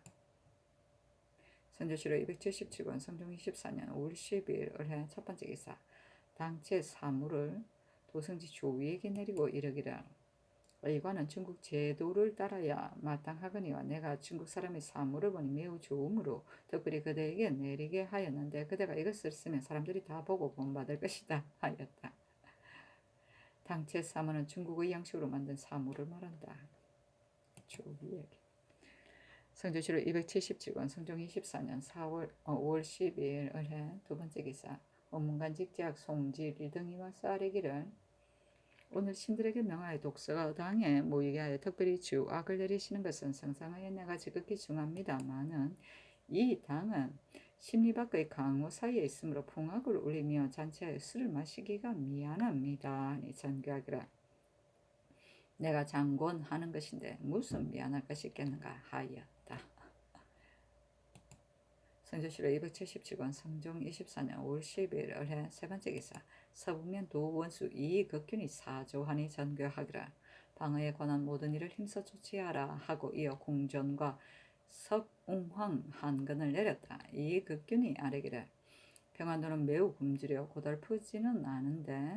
Speaker 1: 선조실록 277권 성종 24년 5월 12일 을해 첫 번째 기사 당체 사무를 도성지 조위에게 내리고 이르기를 의관은 중국 제도를 따라야 마땅하거니와 내가 중국 사람의 사무를 보니 매우 좋으므로 특별히 그대에게 내리게 하였는데 그대가 이것을 쓰면 사람들이 다 보고 본받을 것이다 하였다. 당체 사무는 중국의 양식으로 만든 사무를 말한다. 조위에게. 성조실록 277권 성종 24년 5월 12일 을해 두 번째 기사 원문관 직제학 송질 등이 와서 아뢰기를 오늘 신들에게 명하여 독서당에 모이게 하여 특별히 주악을 내리시는 것은 상상하여 내가 지극히 중합니다마는 이 당은 심리 밖의 강호 사이에 있으므로 풍악을 울리며 잔치하여 술을 마시기가 미안합니다. 전교하기라. 내가 장권하는 것인데 무슨 미안할 것이 있겠는가 하였다. 성조실록 277권 성종 24년 5월 10일 을해 세 번째 기사 서북면 도원수 이극균이 사조하니 전교하기라. 방어에 관한 모든 일을 힘써 조치하라 하고 이어 궁전과 석웅황 한근을 내렸다. 이극균이 아뢰기를 평안도는 매우 굶주려 고달프지는 않은데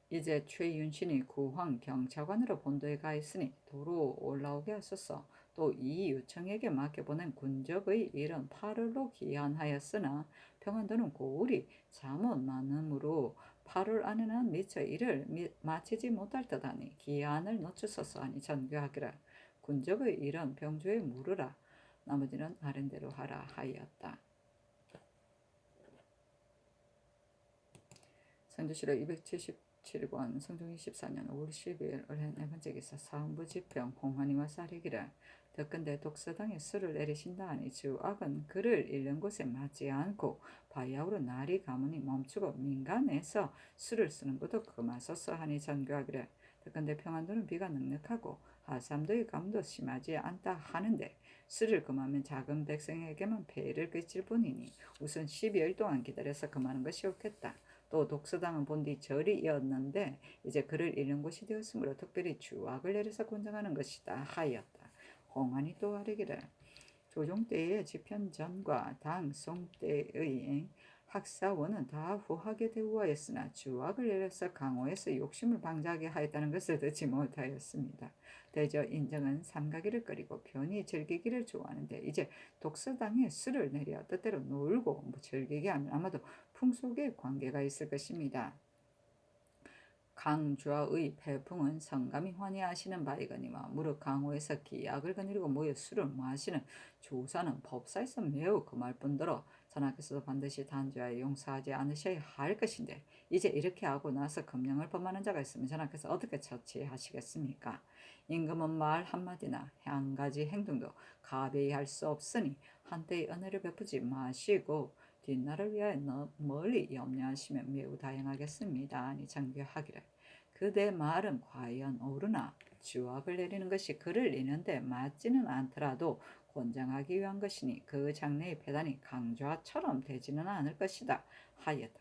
Speaker 1: 이제 최윤신이 구황 경찰관으로 본도에 가 있으니 도로 올라오게 하소서. 또 이유청에게 맡겨보낸 군적의 일은 8월로 기한하였으나 평안도는 고울이 잠옷 많으므로 8월 안에는 미처 일을 마치지 못할 듯하니 기한을 늦추소서 하니 전교하기라. 군적의 일은 병조에 물으라. 나머지는 아른대로 하라 하였다. 성조실록 277권 성종 24년 5월 10일 을해 네 번째 기사 사헌부 지평 홍환이와 쌀이기를 덕근대 독서당에 술을 내리신다 하니 주악은 그를 잃는 곳에 맞지 않고 바야흐로 날이 가무니 멈추고 민간에서 술을 쓰는 것도 그마소서 하니 전교하기를 덕근대 평안도는 비가 넉넉하고 하삼도의 감도 심하지 않다 하는데 술을 금하면 작은 백성에게만 폐해를 끼칠 뿐이니 우선 12일 동안 기다려서 금하는 것이 옳겠다. 또 독서당은 본디 절이었는데 이제 그를 잃는 곳이 되었으므로 특별히 주악을 내려서 권장하는 것이다 하였다. 홍안이 또 아뢰기를 조종 때의 집현전과 당송 때의 학사원은 다 후하게 대우하였으나 주악을 내려서 강호에서 욕심을 방자하게 하였다는 것을 듣지 못하였습니다. 대저 인정은 삼가기를 끓이고 편히 즐기기를 좋아하는데 이제 독서당에 술을 내려 뜻대로 놀고 즐기게 하면 아마도 풍속에 관계가 있을 것입니다. 강좌의 폐풍은 성감이 환희하시는 바이거니와 무릇 강호에서 기약을 거느리고 모여 술을 마시는 조사는 법사에서 매우 금할 뿐더러 전하께서도 반드시 단죄하여 용서하지 않으셔야 할 것인데 이제 이렇게 하고 나서 금령을 범하는 자가 있으면 전하께서 어떻게 처치하시겠습니까? 임금은 말 한마디나 한 가지 행동도 가베이 할 수 없으니 한때의 은혜를 베푸지 마시고 뒷날을 위하여 멀리 염려하시면 매우 다행하겠습니다. 아니 장교하기를 그대 말은 과연 옳으나 주악을 내리는 것이 그를 이는데 맞지는 않더라도 권장하기 위한 것이니 그 장래의 배단이 강좌처럼 되지는 않을 것이다 하였다.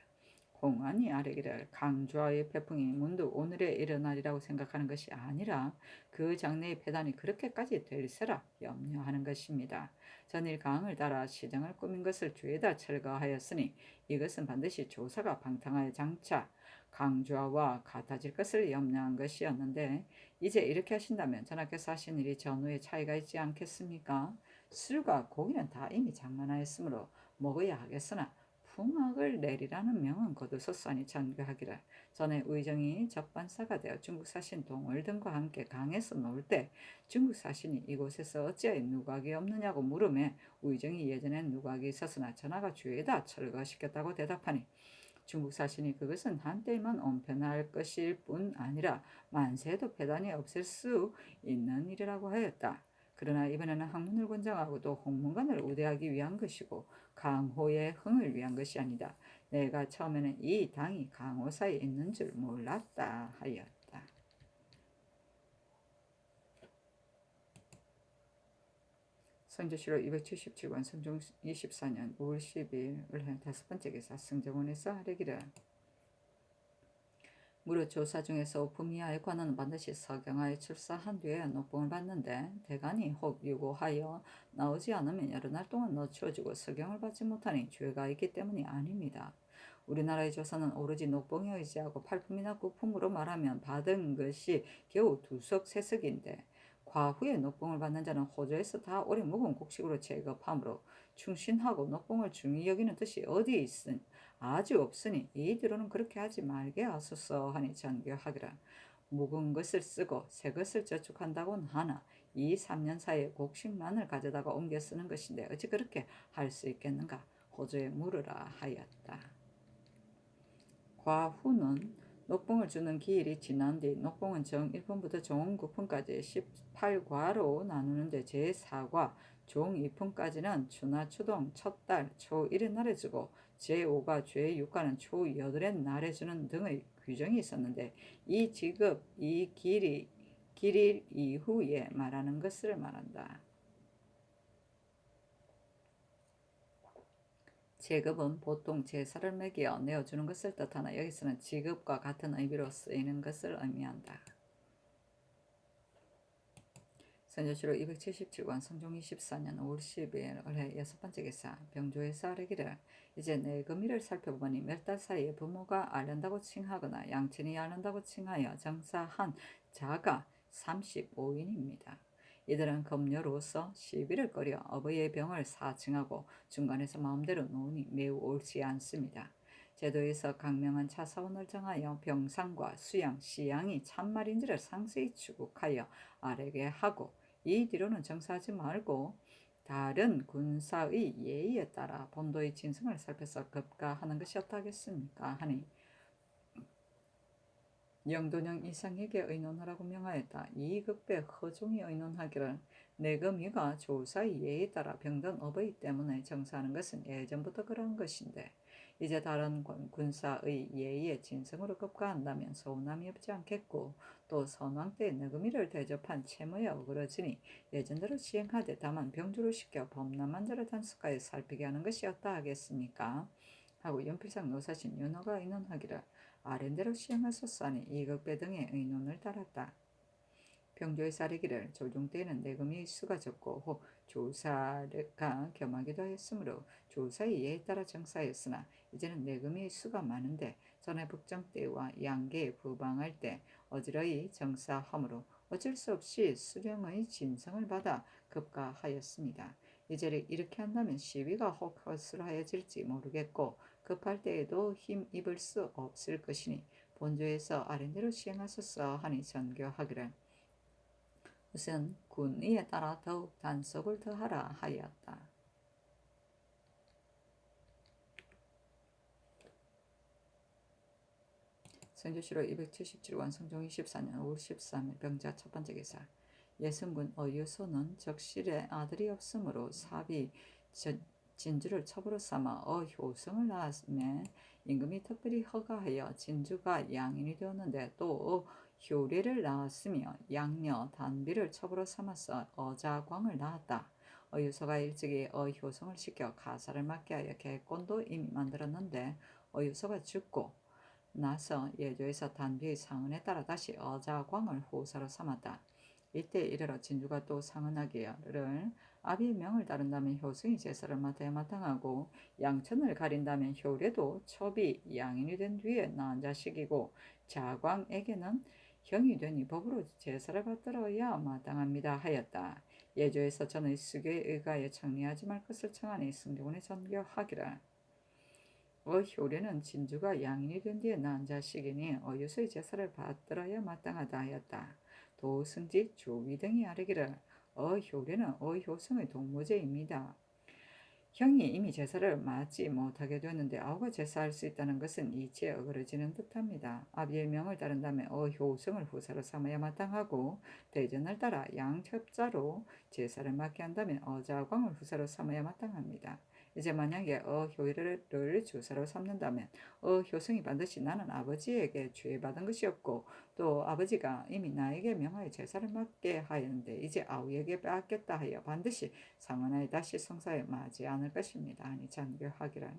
Speaker 1: 홍안이 아뢰기를 강좌의 배풍이 문득 오늘에 일어나리라고 생각하는 것이 아니라 그 장래의 배단이 그렇게까지 될세라 염려하는 것입니다. 전일 강을 따라 시정을 꾸민 것을 죄다 철거하였으니 이것은 반드시 조사가 방탕하여 장차 강좌와 같아질 것을 염려한 것이었는데 이제 이렇게 하신다면 전하께서 하신 일이 전후에 차이가 있지 않겠습니까? 술과 고기는 다 이미 장만하였으므로 먹어야 하겠으나 풍악을 내리라는 명은 거두소서하니 전교하기를 전에 의정이 접반사가 되어 중국 사신 동을 등과 함께 강에서 놀 때 중국 사신이 이곳에서 어찌하여 누각이 없느냐고 물음에 의정이 예전엔 누각이 있었으나 전하가 죄다 철거시켰다고 대답하니 중국 사신이 그것은 한때만 온편할 것일 뿐 아니라 만세도 배단이 없을 수 있는 일이라고 하였다. 그러나 이번에는 학문을 권장하고 또 홍문관을 우대하기 위한 것이고 강호의 흥을 위한 것이 아니다. 내가 처음에는 이 당이 강호사에 있는 줄 몰랐다 하였다. 성조실록 277권 성종 24년 5월 10일 을해 다섯 번째 기사 승정원에서 하려기를 무릇 조사 중에서 오품이하의 관원은 반드시 서경하에 출사한 뒤에 녹봉을 받는데 대간이 혹 유고하여 나오지 않으면 여러 날 동안 늦추어지고 서경을 받지 못하니 죄가 있기 때문이 아닙니다. 우리나라의 조사는 오로지 녹봉에 의지하고 팔품이나 구품으로 말하면 받은 것이 겨우 두석 세석인데 과후에 녹봉을 받는 자는 호조에서 다 오래 묵은 곡식으로 제급하므로 충신하고 녹봉을 중히 여기는 뜻이 어디 있으니 아주 없으니 이뒤로는 그렇게 하지 말게 하소서 하니 전교하기라. 묵은 것을 쓰고 새 것을 저축한다고는 하나 이 3년 사이에 곡식만을 가져다가 옮겨 쓰는 것인데 어찌 그렇게 할 수 있겠는가? 호조에 물으라 하였다. 과후는 녹봉을 주는 기일이 지난 뒤 녹봉은 정 1품부터 정 9품까지 18과로 나누는데 제4과 종 2품까지는 추나 추동 첫달 초 1의 날에 주고 제5과 제6과는 초 8의 날에 주는 등의 규정이 있었는데 이 지급 이 길일 이후에 말하는 것을 말한다. 제급은 보통 제사를 매겨 내어주는 것을 뜻하나 여기서는 지급과 같은 의미로 쓰이는 것을 의미한다. 선조시로 277권 성종 24년 5월 12일 올해 6번째 기사. 병조에서 아뢰기를 이제 내 금의를 살펴보니 몇 달 사이에 부모가 앓는다고 칭하거나 양친이 앓는다고 칭하여 정사한 자가 35인입니다. 이들은 금녀로서 시비를 꺼려 어버이의 병을 사칭하고 중간에서 마음대로 노니 매우 옳지 않습니다. 제도에서 강명한 차사원을 정하여 병상과 수양, 시양이 참말인지를 상세히 추국하여 아뢰게 하고 이 뒤로는 정사하지 말고 다른 군사의 예의에 따라 본도의 진성을 살펴서 급가하는 것이 어떠하겠습니까 하니 영돈영 이상에게 의논하라고 명하였다. 이 급에 허종이 의논하기를 내 금위가 조사의 예에 따라 병든 어버이 때문에 정사하는 것은 예전부터 그런 것인데 이제 다른 군사의 예의에 진성으로 급가한다면 서운함이 없지 않겠고 또 선왕 때 너금이를 대접한 채무에 어그러지니 예전대로 시행하되 다만 병주를 시켜 범람한 자를 단속하여 살피게 하는 것이 어떠하겠습니까 하고 연필상 노사신 윤호가 의논하기를 아랜대로 시행하셨사니 이극배 등의 의논을 따랐다. 병조의 사리기를 조종 때에는 내금의 수가 적고 혹 조사가 겸하기도 하였으므로 조사의 예에 따라 정사였으나 이제는 내금의 수가 많은데 전에 북정 때와 양계에 부방할 때 어지러이 정사하므로 어쩔 수 없이 수령의 진성을 받아 급가하였습니다. 이제 이렇게 한다면 시비가 혹 허술하여질지 모르겠고 급할 때에도 힘 입을 수 없을 것이니 본조에서 아랜대로 시행하소서 하니 전교하기를 우선 군의에 따라 더욱 단속을 더하라 하였다. 성조시로 277권 성종 24년 5월 13일 병자 첫번째 기사. 예승군 어유소는 적실의 아들이 없으므로 사비 진주를 첩으로 삼아 어효성을 낳았음에 임금이 특별히 허가하여 진주가 양인이 되었는데 또 효례를 낳았으며 양녀 단비를 첩으로 삼아서 어자광을 낳았다. 어유소가 일찍이 어효성을 시켜 가사를 맡게 하여 계권도 이미 만들었는데 어유소가 죽고 나서 예조에서 단비의 상흔에 따라 다시 어자광을 후사로 삼았다. 이때 이르러 진주가 또 상흔하기를 아비의 명을 따른다면 효성이 제사를 맡아야 마땅하고 양천을 가린다면 효례도 첩이 양인이 된 뒤에 낳은 자식이고 자광에게는 형이 되니 법으로 제사를 받들어야 마땅합니다 하였다. 예조에서 전의 수교에 의하여 청리하지 말 것을 청하니 승조군에 전교하기를 효례는 진주가 양인이 된 뒤에 낳은 자식이니 어유소의 제사를 받들어야 마땅하다 하였다. 도승지 조위 등이 아뢰기를 효례는 효성의 동무제입니다. 형이 이미 제사를 맞지 못하게 되었는데 아우가 제사할 수 있다는 것은 이치에 어그러지는 듯합니다. 아비의 명을 따른다면 효성을 후사로 삼아야 마땅하고 대전을 따라 양첩자로 제사를 맡게 한다면 어자광을 후사로 삼아야 마땅합니다. 이제 만약에 효례를 주사로 삼는다면 효성이 반드시 나는 아버지에게 죄받은 것이 없고 또 아버지가 이미 나에게 명하여 제사를 맡게 하였는데 이제 아우에게 빼앗겼다 하여 반드시 상흔하여 다시 성사에 맞지 않을 것입니다. 하니 장교하기를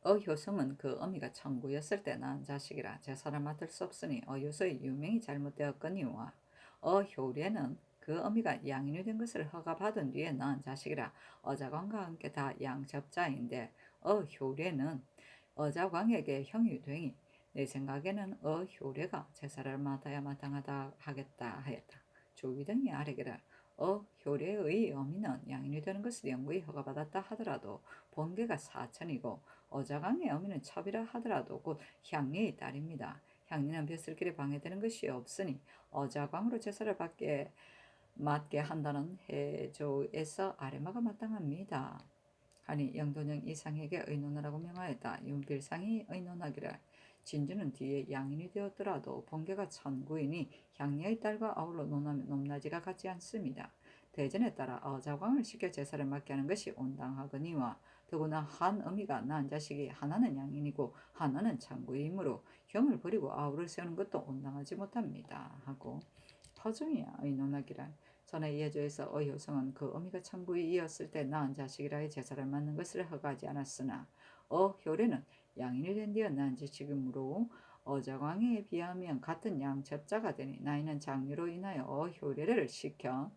Speaker 1: 효성은 그 어미가 청구였을 때 낳은 자식이라 제사를 맡을 수 없으니 어유소의 유명이 잘못되었거니와 효례는 그 어미가 양인이 된 것을 허가받은 뒤에 낳은 자식이라 어자광과 함께 다 양접자인데 효례는 어자광에게 형이 되니 내 생각에는 효례가 제사를 맡아야 마땅하다 하겠다 하였다. 조위 등이 아뢰기를 효례의 어미는 양인이 되는 것을 영구히 허가받았다 하더라도 본계가 사천이고 어자광의 어미는 첩이라 하더라도 곧 향리의 딸입니다. 향리는 벼슬길에 방해되는 것이 없으니 어자광으로 제사를 맡게 한다는 해조에서 아뢰마가 마땅합니다. 하니 영돈영 이상에게 의논하라고 명하였다. 윤필상이 의논하기를 진주는 뒤에 양인이 되었더라도 본계가 천구이니 향녀의 딸과 아울러 높낮이가 같지 않습니다. 대전에 따라 어자광을 시켜 제사를 맡게 하는 것이 온당하거니와 더구나 한 어미가 낳은 자식이 하나는 양인이고 하나는 천구이므로 형을 버리고 아우를 세우는 것도 온당하지 못합니다. 하고 허종이야 의논하기를 전에 예조에서 어효성은 그 어미가 천부이었을 때 낳은 자식이라의 제사를 맡는 것을 허가하지 않았으나 어효례는 양인이 된 뒤에 낳은 자식이므로 어자광에 비하면 같은 양첩자가 되니 나이는 장류로 인하여 어효례를 시켜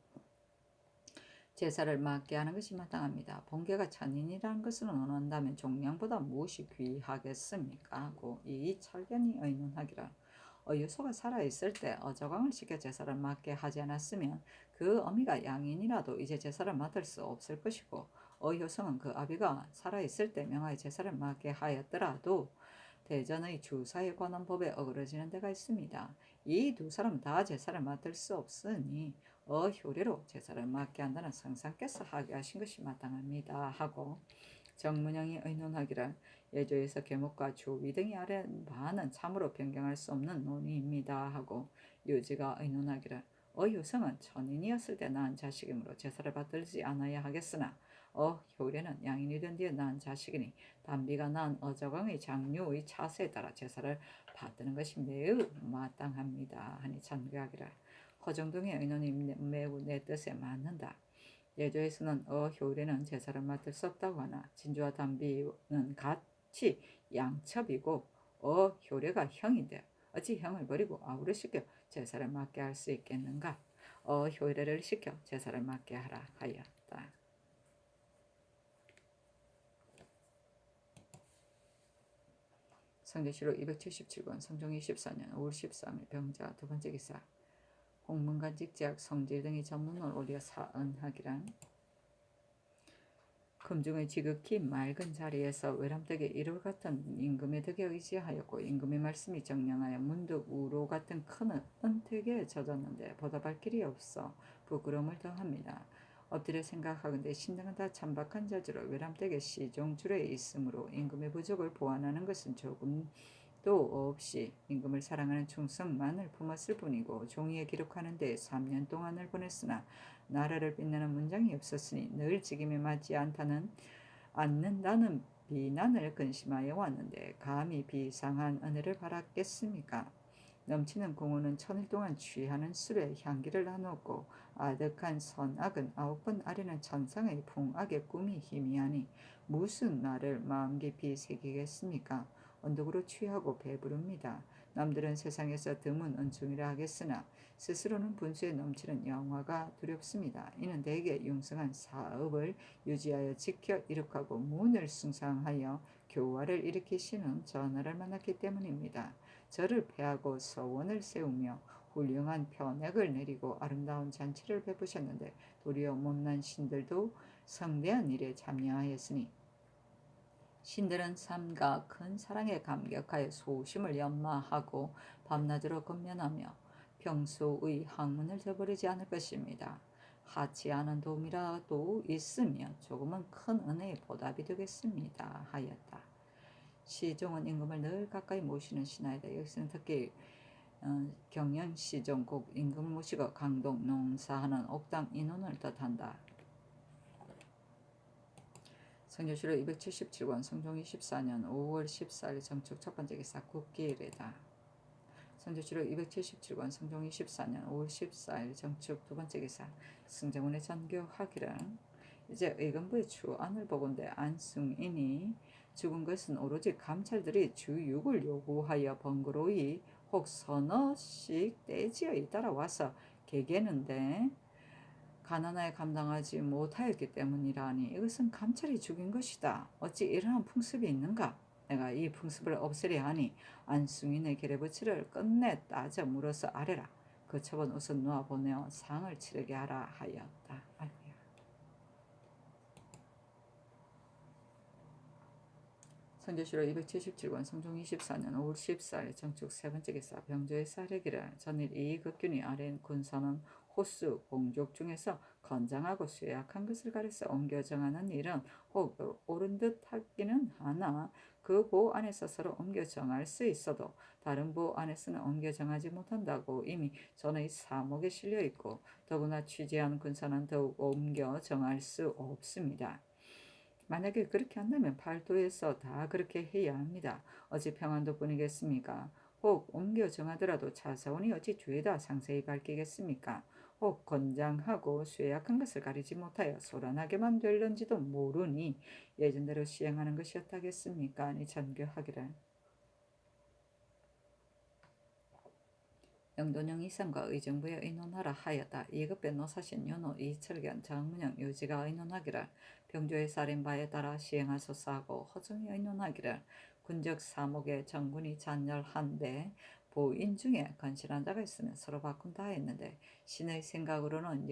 Speaker 1: 제사를 맡게 하는 것이 마땅합니다. 본계가 천인이라는 것을 원한다면 종량보다 무엇이 귀하겠습니까? 하고 이 철견이 의논하기를 어유소가 살아있을 때 어저광을 시켜 제사를 맡게 하지 않았으면 그 어미가 양인이라도 이제 제사를 맡을 수 없을 것이고 어효성은 그 아비가 살아있을 때 명하여 제사를 맡게 하였더라도 대전의 주사에 관한 법에 어그러지는 데가 있습니다. 이 두 사람은 다 제사를 맡을 수 없으니 효례로 제사를 맡게 한다는 성상께서 하게 하신 것이 마땅합니다. 하고 정문영이 의논하기를 예조에서 계목과 조위 등이 아래한 바는 참으로 변경할 수 없는 논의입니다. 하고 유지가 의논하기를 어유성은 천인이었을 때 낳은 자식이므로 제사를 받들지 않아야 하겠으나 효례는 양인이 된 뒤에 낳은 자식이니 단비가 낳은 어저광의 장류의 차세에 따라 제사를 받드는 것이 매우 마땅합니다. 하니 전개하기를 허정동의 의논이 매우 내 뜻에 맞는다. 예조에서는 효례는 제사를 맡을 수 없다고 하나 진주와 단비는 같이 양첩이고 효례가 형인데 어찌 형을 버리고 아우를 시켜 제사를 맡게 할 수 있겠는가? 효례를 시켜 제사를 맡게 하라 하였다. 성제시로 277권 성종 24년 5월 13일 병자 두 번째 기사 홍문관 직제학 성질 등의 전문을 올려 사언하기란 금중의 지극히 맑은 자리에서 외람되게 이를 같은 임금의 덕에 의지하였고 임금의 말씀이 정량하여 문득 우로 같은 큰 은택에 젖었는데 보답할 길이 없어 부끄러움을 더합니다. 엎드려 생각하건대 신등은 다 천박한 자주로 외람되게 시종줄에 있으므로 임금의 부족을 보완하는 것은 조금도 없이 임금을 사랑하는 충성만을 품었을 뿐이고 종이에 기록하는 데 3년 동안을 보냈으나 나라를 빛내는 문장이 없었으니 늘 직임에 맞지 않는다는 비난을 근심하여 왔는데 감히 비상한 은혜를 바랐겠습니까? 넘치는 공원은 천일 동안 취하는 술에 향기를 나누었고 아득한 선악은 9번 아리는 천상의 풍악의 꿈이 희미하니 무슨 나를 마음 깊이 새기겠습니까? 언덕으로 취하고 배부릅니다. 남들은 세상에서 드문 은총이라 하겠으나 스스로는 분수에 넘치는 영화가 두렵습니다. 이는 대개 융성한 사업을 유지하여 지켜 이룩하고 문을 숭상하여 교화를 일으키시는 전하를 만났기 때문입니다. 저를 패하고 서원을 세우며 훌륭한 편액을 내리고 아름다운 잔치를 베푸셨는데 도리어 못난 신들도 성대한 일에 참여하였으니 신들은 삼가 큰 사랑에 감격하여 소심을 연마하고 밤낮으로 건면하며 평소의 학문을 저버리지 않을 것입니다. 하지 않은 도움이라도 있으면 조금은 큰 은혜의 보답이 되겠습니다. 하였다. 시종은 임금을 늘 가까이 모시는 신하이다. 여기서는 특히 경연 시종 곧 임금을 모시고 강동 농사하는 옥당 인원을 뜻한다. 성조시로 277권 성종 24년 5월 14일 정축 첫 번째 기사 국기일이다. 성조시로 277권 성종 24년 5월 14일 정축 두 번째 기사 승정원의 전교하기를 이제 의금부의 추안을 보건대 안승인이 죽은 것은 오로지 감찰들이 주 6을 요구하여 번거로이 혹 서너씩 떼지어 따라와서 개개는데 가난하에 감당하지 못하였기 때문이라니 이것은 감찰이 죽인 것이다. 어찌 이러한 풍습이 있는가? 내가 이 풍습을 없애려 하니 안승인의 계례부치를 끝내 따져 물어서 아래라. 그 첩은 우선 놓아보내어 상을 치르게 하라 하였다. 선조시로 277권 성종 24년 5월 14일 정축 세 번째 기사 병조의 사례기를 전일 이 극균이 아래인 군사는 호수 공족 중에서 건장하고 쇠약한 것을 가려서 옮겨 정하는 일은 혹 옳은 듯 하기는 하나 그 보 안에서 서로 옮겨 정할 수 있어도 다른 보 안에서는 옮겨 정하지 못한다고 이미 전의 사목에 실려 있고 더구나 취재한 군사는 더욱 옮겨 정할 수 없습니다. 만약에 그렇게 한다면 팔도에서 다 그렇게 해야 합니다. 어찌 평안도 뿐이겠습니까? 혹 옮겨 정하더라도 차사원이 어찌 죄다 상세히 밝히겠습니까? 혹 건장하고 쇠약한 것을 가리지 못하여 소란하게만 될런지도 모르니 예전대로 시행하는 것이었다겠습니까? 아니 전교하기를. 영돈영 이상과 의정부에 의논하라 하였다. 이급배 노사신 윤호 이철견 정문영 유지가 의논하기를 병조의 살인바에 따라 시행하소서 하고 허정이 의논하기를 군적 사목의 정군이 잔열한데 보인 중에 건실한 자가 있으면 서로 바꾼다 했는데 신의 생각으로는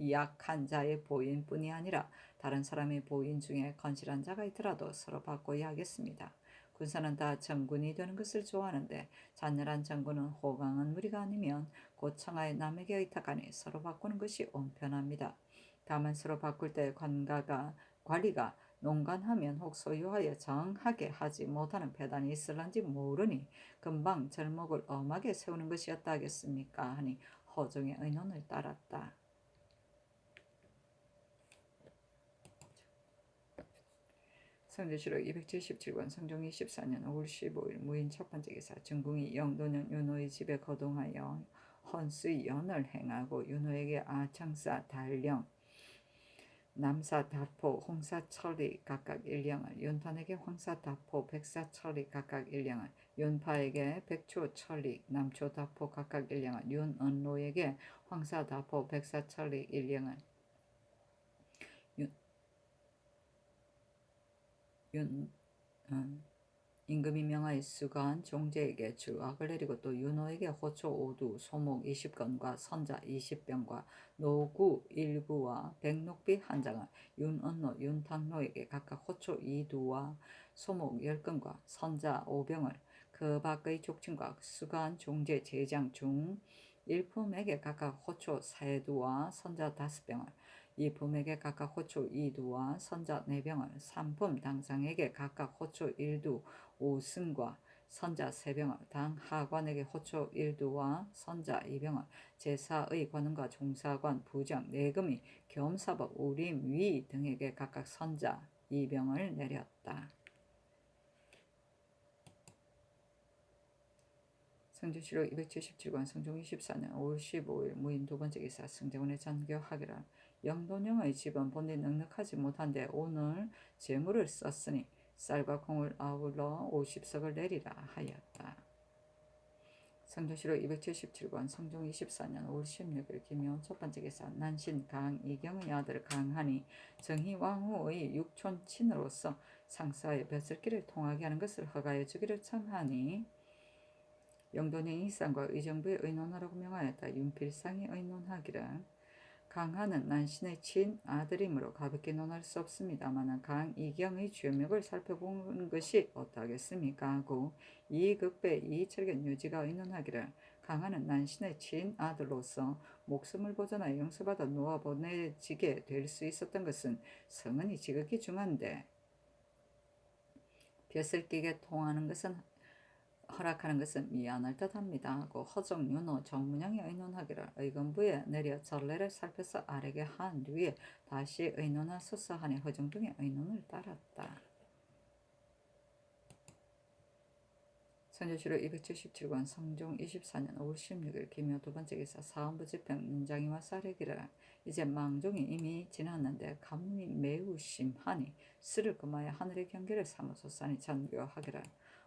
Speaker 1: 약한 자의 보인뿐이 아니라 다른 사람의 보인 중에 건실한 자가 있더라도 서로 바꿔야 하겠습니다. 군사는 다 정군이 되는 것을 좋아하는데 잔열한 정군은 호강한 무리가 아니면 곧 청하에 남에게 의탁하니 서로 바꾸는 것이 온편합니다. 다만 서로 바꿀 때 관리가 농간하면 혹 소유하여 정하게 하지 못하는 배단이 있을런지 모르니 금방 절목을 엄하게 세우는 것이었다 하겠습니까? 하니 허종의 의논을 따랐다. 성조실록 277권 성종 24년 5월 15일 무인 첫 번째 기사 중궁이 영도년 윤호의 집에 거동하여 헌수의 연을 행하고 윤호에게 아청사 달령 남사다포 홍사철이 각각 1령을 윤탄에게 황사다포 백사철이 각각 1령을 윤파에게 백초철이 남초다포 각각 1령을 윤언로에게 황사다포 백사철이 1령을 윤 임금이 명하여 수거한 종제에게 주악을 내리고 또 윤호에게 호초 5두 소목 20건과 선자 20병과 노구 1구와 백록비 한 장을 윤언로 윤탕로에게 각각 호초 2두와 소목 10건과 선자 5병을 그 밖의 족친과 수거한 종제 제장 중 일품에게 각각 호초 4두와 선자 5병을 이 품에게 각각 호초 2두와 선자 4병을 3품 당상에게 각각 호초 1두 5승과 선자 3병을 당 하관에게 호초 1두와 선자 2병을 제사의 관원과 종사관 부정 내금이 겸사법 우림 위 등에게 각각 선자 2병을 내렸다. 성조실록 277권 성종 24년 5월 15일 무인 두 번째 기사 승정원의 전교하기를 영돈영의 집은 본디 넉넉하지 못한데 오늘 재물을 썼으니 쌀과 콩을 아울러 50석을 내리라 하였다. 성조실록 277권 성종 24년 5월 16일 김효원 첫 번째 기사 난신 강이경의 아들 강한이 정희왕후의 육촌친으로서 상사의 벼슬길을 통하게 하는 것을 허가해 주기를 청하니 영돈의 이상과 의정부에 의논하라고 명하였다. 윤필상이 의논하기를 강한은 난신의 친아들이므로 가볍게 논할 수 없습니다만 강이경의 죄명을 살펴보는 것이 어떠하겠습니까 하고 이극배 이철견 유지가 의논하기를 강한은 난신의 친아들로서 목숨을 보존하여 용서받아 놓아보내지게 될 수 있었던 것은 성은이 지극히 중한데 벼슬 끼게 통하는 것은 허락하는 것은 미안할 듯합니다 하고 허정 윤호 정문영이 의논하기를 의금부에 내려 전례를 살펴서 아래게 한 뒤에 다시 의논하소서 하니 허정 등의 의논을 따랐다. 선조실록 277권 성종 24년 5월 16일 김효 두 번째 기사 사원부 집행 민장이와 쌀에기를 이제 망종이 이미 지났는데 가뭄이 매우 심하니 술을 금하여 하늘의 경계를 삼으소서 하니 전교하기를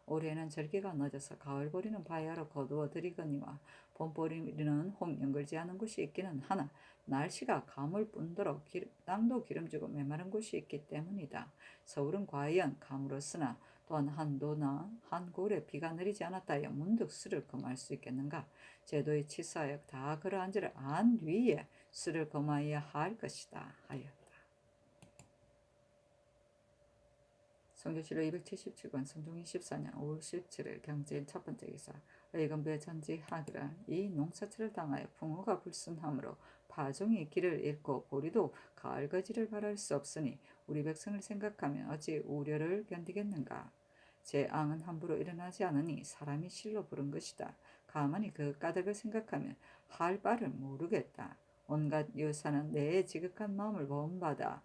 Speaker 1: 올해는 절기가 늦어서 가을보리는 바야로 거두어 들이거니와 봄보리는 혹 연글지 않은 곳이 있기는 하나 날씨가 가물 뿐더러 땅도 기름지고 메마른 곳이 있기 때문이다. 서울은 과연 가물었으나 또한 한도나 한골에 비가 내리지 않았다 하여 문득 술을 금할 수 있겠는가? 제도의 치사하여 다 그러한지를 안 뒤에 술을 금하여야 할 것이다 하였다. 성조실록 277권 성종 24년 5월 17일 경제인 첫 번째 기사 의금부에 전지하기를 이 농사철을 당하여 풍우가 불순하므로 파종이 길을 잃고 보리도 가을거지를 바랄 수 없으니 우리 백성을 생각하면 어찌 우려를 견디겠는가. 제 앙은 함부로 일어나지 않으니 사람이 실로 부른 것이다. 가만히 그 까닭을 생각하면 할 바를 모르겠다. 온갖 유사는 내 지극한 마음을 본받아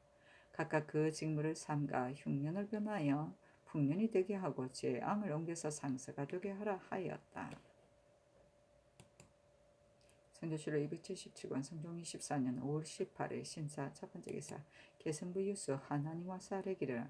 Speaker 1: 각각 그 직무를 삼가 흉년을 변하여 풍년이 되게 하고 제 앙을 옮겨서 상서가 되게 하라 하였다. 성조실록 277권 성종 24년 5월 18일 신사 첫 번째 기사 개성부 유수 하나님과 사례기를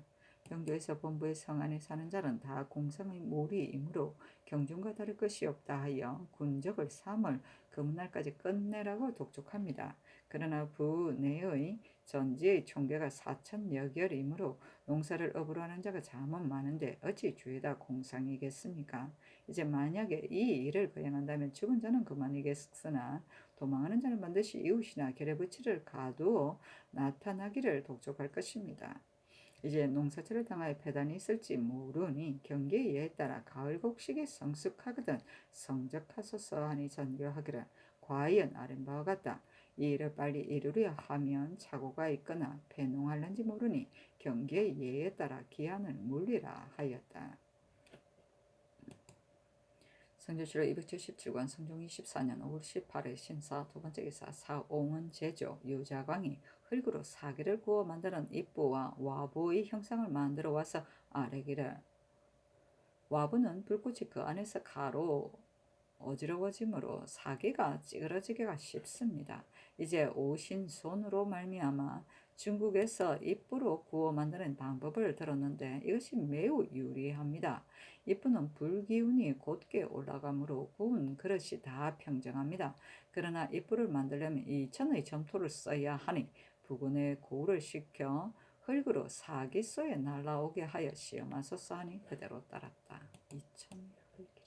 Speaker 1: 경주에서 본부의 성 안에 사는 자는 다 공성의 몰이이므로 경중과 다를 것이 없다 하여 군적을 3월 금날까지 끝내라고 독촉합니다. 그러나 부내의 전지의 총계가 4천여 결이므로 농사를 업으로 하는 자가 잠은 많은데 어찌 주에다 공상이겠습니까? 이제 만약에 이 일을 거행한다면 죽은 자는 그만이겠으나 도망하는 자는 반드시 이웃이나 결례부치를 가두어 나타나기를 독촉할 것입니다. 이제 농사철을 당하여 배단이 있을지 모르니 경계의 예에 따라 가을 곡식에 성숙하거든 성적하소서 하니 전교하기를 과연 아랫바와 같다. 이 일을 빨리 이루려 하면 착오가 있거나 배농할는지 모르니 경계의 예에 따라 기한을 물리라 하였다. 성조실록 277권 성종 24년 5월 18일 신사 두 번째 기사 사옹은 제조 유자광이 흙으로 사기를 구워 만드는 입부와 와부의 형상을 만들어 와서 아래기를 와부는 불꽃이 그 안에서 가로 어지러워지므로 사기가 찌그러지기가 쉽습니다. 이제 오신 손으로 말미암아 중국에서 입부로 구워 만드는 방법을 들었는데 이것이 매우 유리합니다. 입부는 불기운이 곧게 올라가므로 구운 그릇이 다 평정합니다. 그러나 입부를 만들려면 2천의 점토를 써야 하니 부근에 고우를 시켜 흙으로 사기소에 날라오게 하여 시험하소서 하니 그대로 따랐다. 2천 흙이라.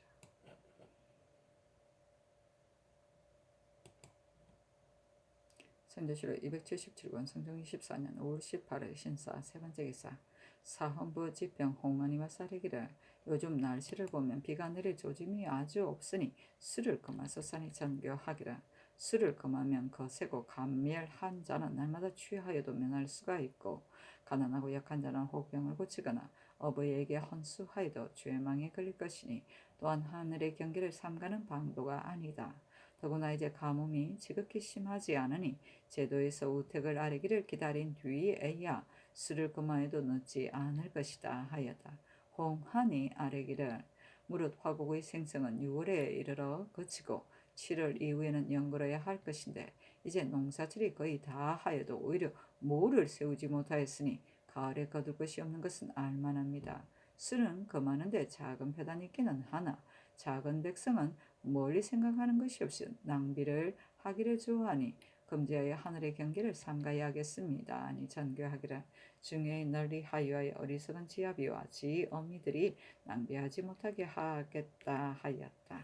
Speaker 1: 성조실록 277권 성종 24년 5월 18일 신사 세 번째 기사 사헌부 지평 홍만이와 사례기를 요즘 날씨를 보면 비가 내릴 조짐이 아주 없으니 술을 금하소서니 전교하기를 술을 금하면 거세고 감멸한 자는 날마다 취하여도 면할 수가 있고 가난하고 약한 자는 혹병을 고치거나 어부에게 헌수하여도 죄망에 걸릴 것이니 또한 하늘의 경계를 삼가는 방도가 아니다. 더구나 이제 가뭄이 지극히 심하지 않으니 제도에서 우택을 아래기를 기다린 뒤에야 술을 금하여도 늦지 않을 것이다 하였다. 홍한이 아래기를 무릇 화곡의 생성은 6월에 이르러 그치고 7월 이후에는 연걸어야 할 것인데 이제 농사철이 거의 다 하여도 오히려 모를 세우지 못하였으니 가을에 거둘 것이 없는 것은 알만합니다. 술은 금하는데 작은 배단이 있기는 하나 작은 백성은 멀리 생각하는 것이 없이 낭비를 하기를 좋아하니 금지하여 하늘의 경계를 삼가야 하겠습니다. 아니 전교하기를 중에 널리 하유하여 어리석은 지아비와 지어미들이 낭비하지 못하게 하겠다 하였다.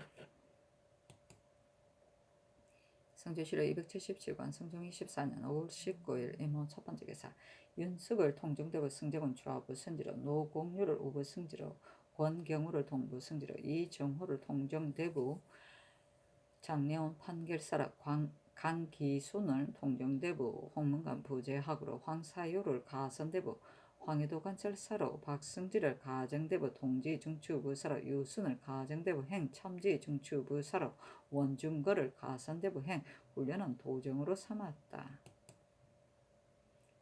Speaker 1: 성조실록 277권 성종 24년 5월 19일 임호 첫 번째 기사 윤숙을 통중대부 승제군 좌부 승지로 노공유를 우부 승지로 권경우를 동부 승지로 이정호를 통정대부 장례원 판결사라 강기순을 통정대부 홍문관 부재학으로 황사요를 가선대부 황해도관찰사로 박승지를 가정대부 동지중추부사로 유순을 가정대부 행 첨지중추부사로 원중거를 가선대부 행 훈련은 도정으로 삼았다.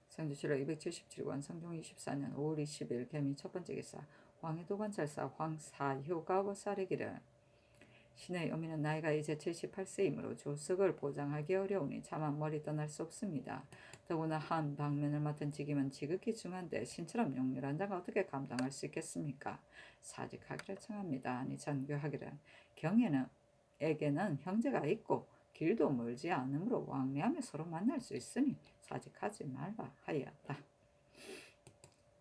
Speaker 1: 성조실록 277권 성종 24년 5월 20일 개미 첫 번째 기사 황해도관찰사 황사효가 사례기를 신의 어미는 나이가 이제 78세이므로 조석을 보장하기 어려우니 차마 멀리 떠날 수 없습니다. 더구나 한 방면을 맡은 직임은 지극히 중한데 신처럼 용렬한 자가 어떻게 감당할 수 있겠습니까? 사직하기를 청합니다. 아니 전교하기를 경에게는 형제가 있고 길도 멀지 않으므로 왕래하며 서로 만날 수 있으니 사직하지 말라 하였다.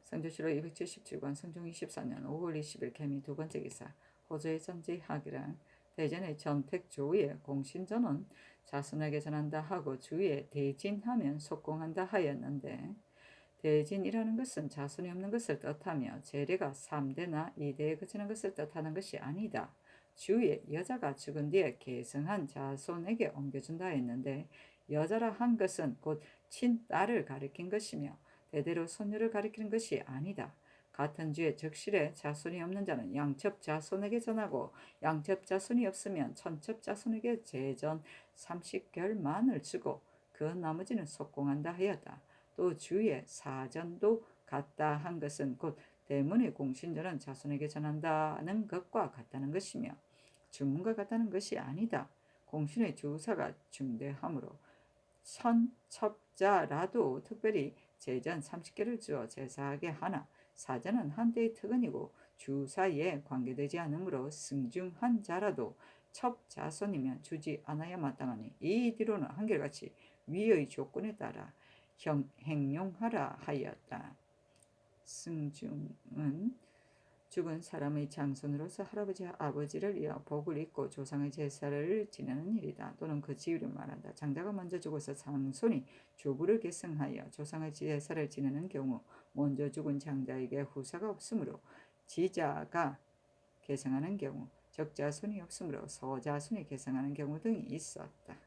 Speaker 1: 성조실록 277권 성종 24년 5월 20일 개미 두 번째 기사 호조의 전지하기를 대전의 전택조의 공신전은 자손에게 전한다 하고 주위에 대진하면 속공한다 하였는데 대진이라는 것은 자손이 없는 것을 뜻하며 재례가 3대나 2대에 그치는 것을 뜻하는 것이 아니다. 주위에 여자가 죽은 뒤에 계승한 자손에게 옮겨준다 했는데 여자라 한 것은 곧 친딸을 가리킨 것이며 대대로 손녀를 가리키는 것이 아니다. 같은 주에 적실에 자손이 없는 자는 양첩 자손에게 전하고 양첩 자손이 없으면 천첩 자손에게 제전 30결만을 주고 그 나머지는 속공한다 하였다. 또 주의 사전도 같다 한 것은 곧 대문의 공신전은 자손에게 전한다는 것과 같다는 것이며 주문과 같다는 것이 아니다. 공신의 주사가 중대하므로 선첩자라도 특별히 제전 30개를 주어 제사하게 하나 사전은 한때의 특언이고 주사에 관계되지 않으므로 승중한 자라도 첩자손이면 주지 않아야 마땅하니 이 뒤로는 한결같이 위의 조건에 따라 행용하라 하였다. 승중은 죽은 사람의 장손으로서 할아버지 아버지를 이어 복을 잇고 조상의 제사를 지내는 일이다. 또는 그 지위를 말한다. 장자가 먼저 죽어서 장손이 조부를 계승하여 조상의 제사를 지내는 경우 먼저 죽은 장자에게 후사가 없으므로 지자가 계승하는 경우 적자손이 없으므로 서자손이 계승하는 경우 등이 있었다.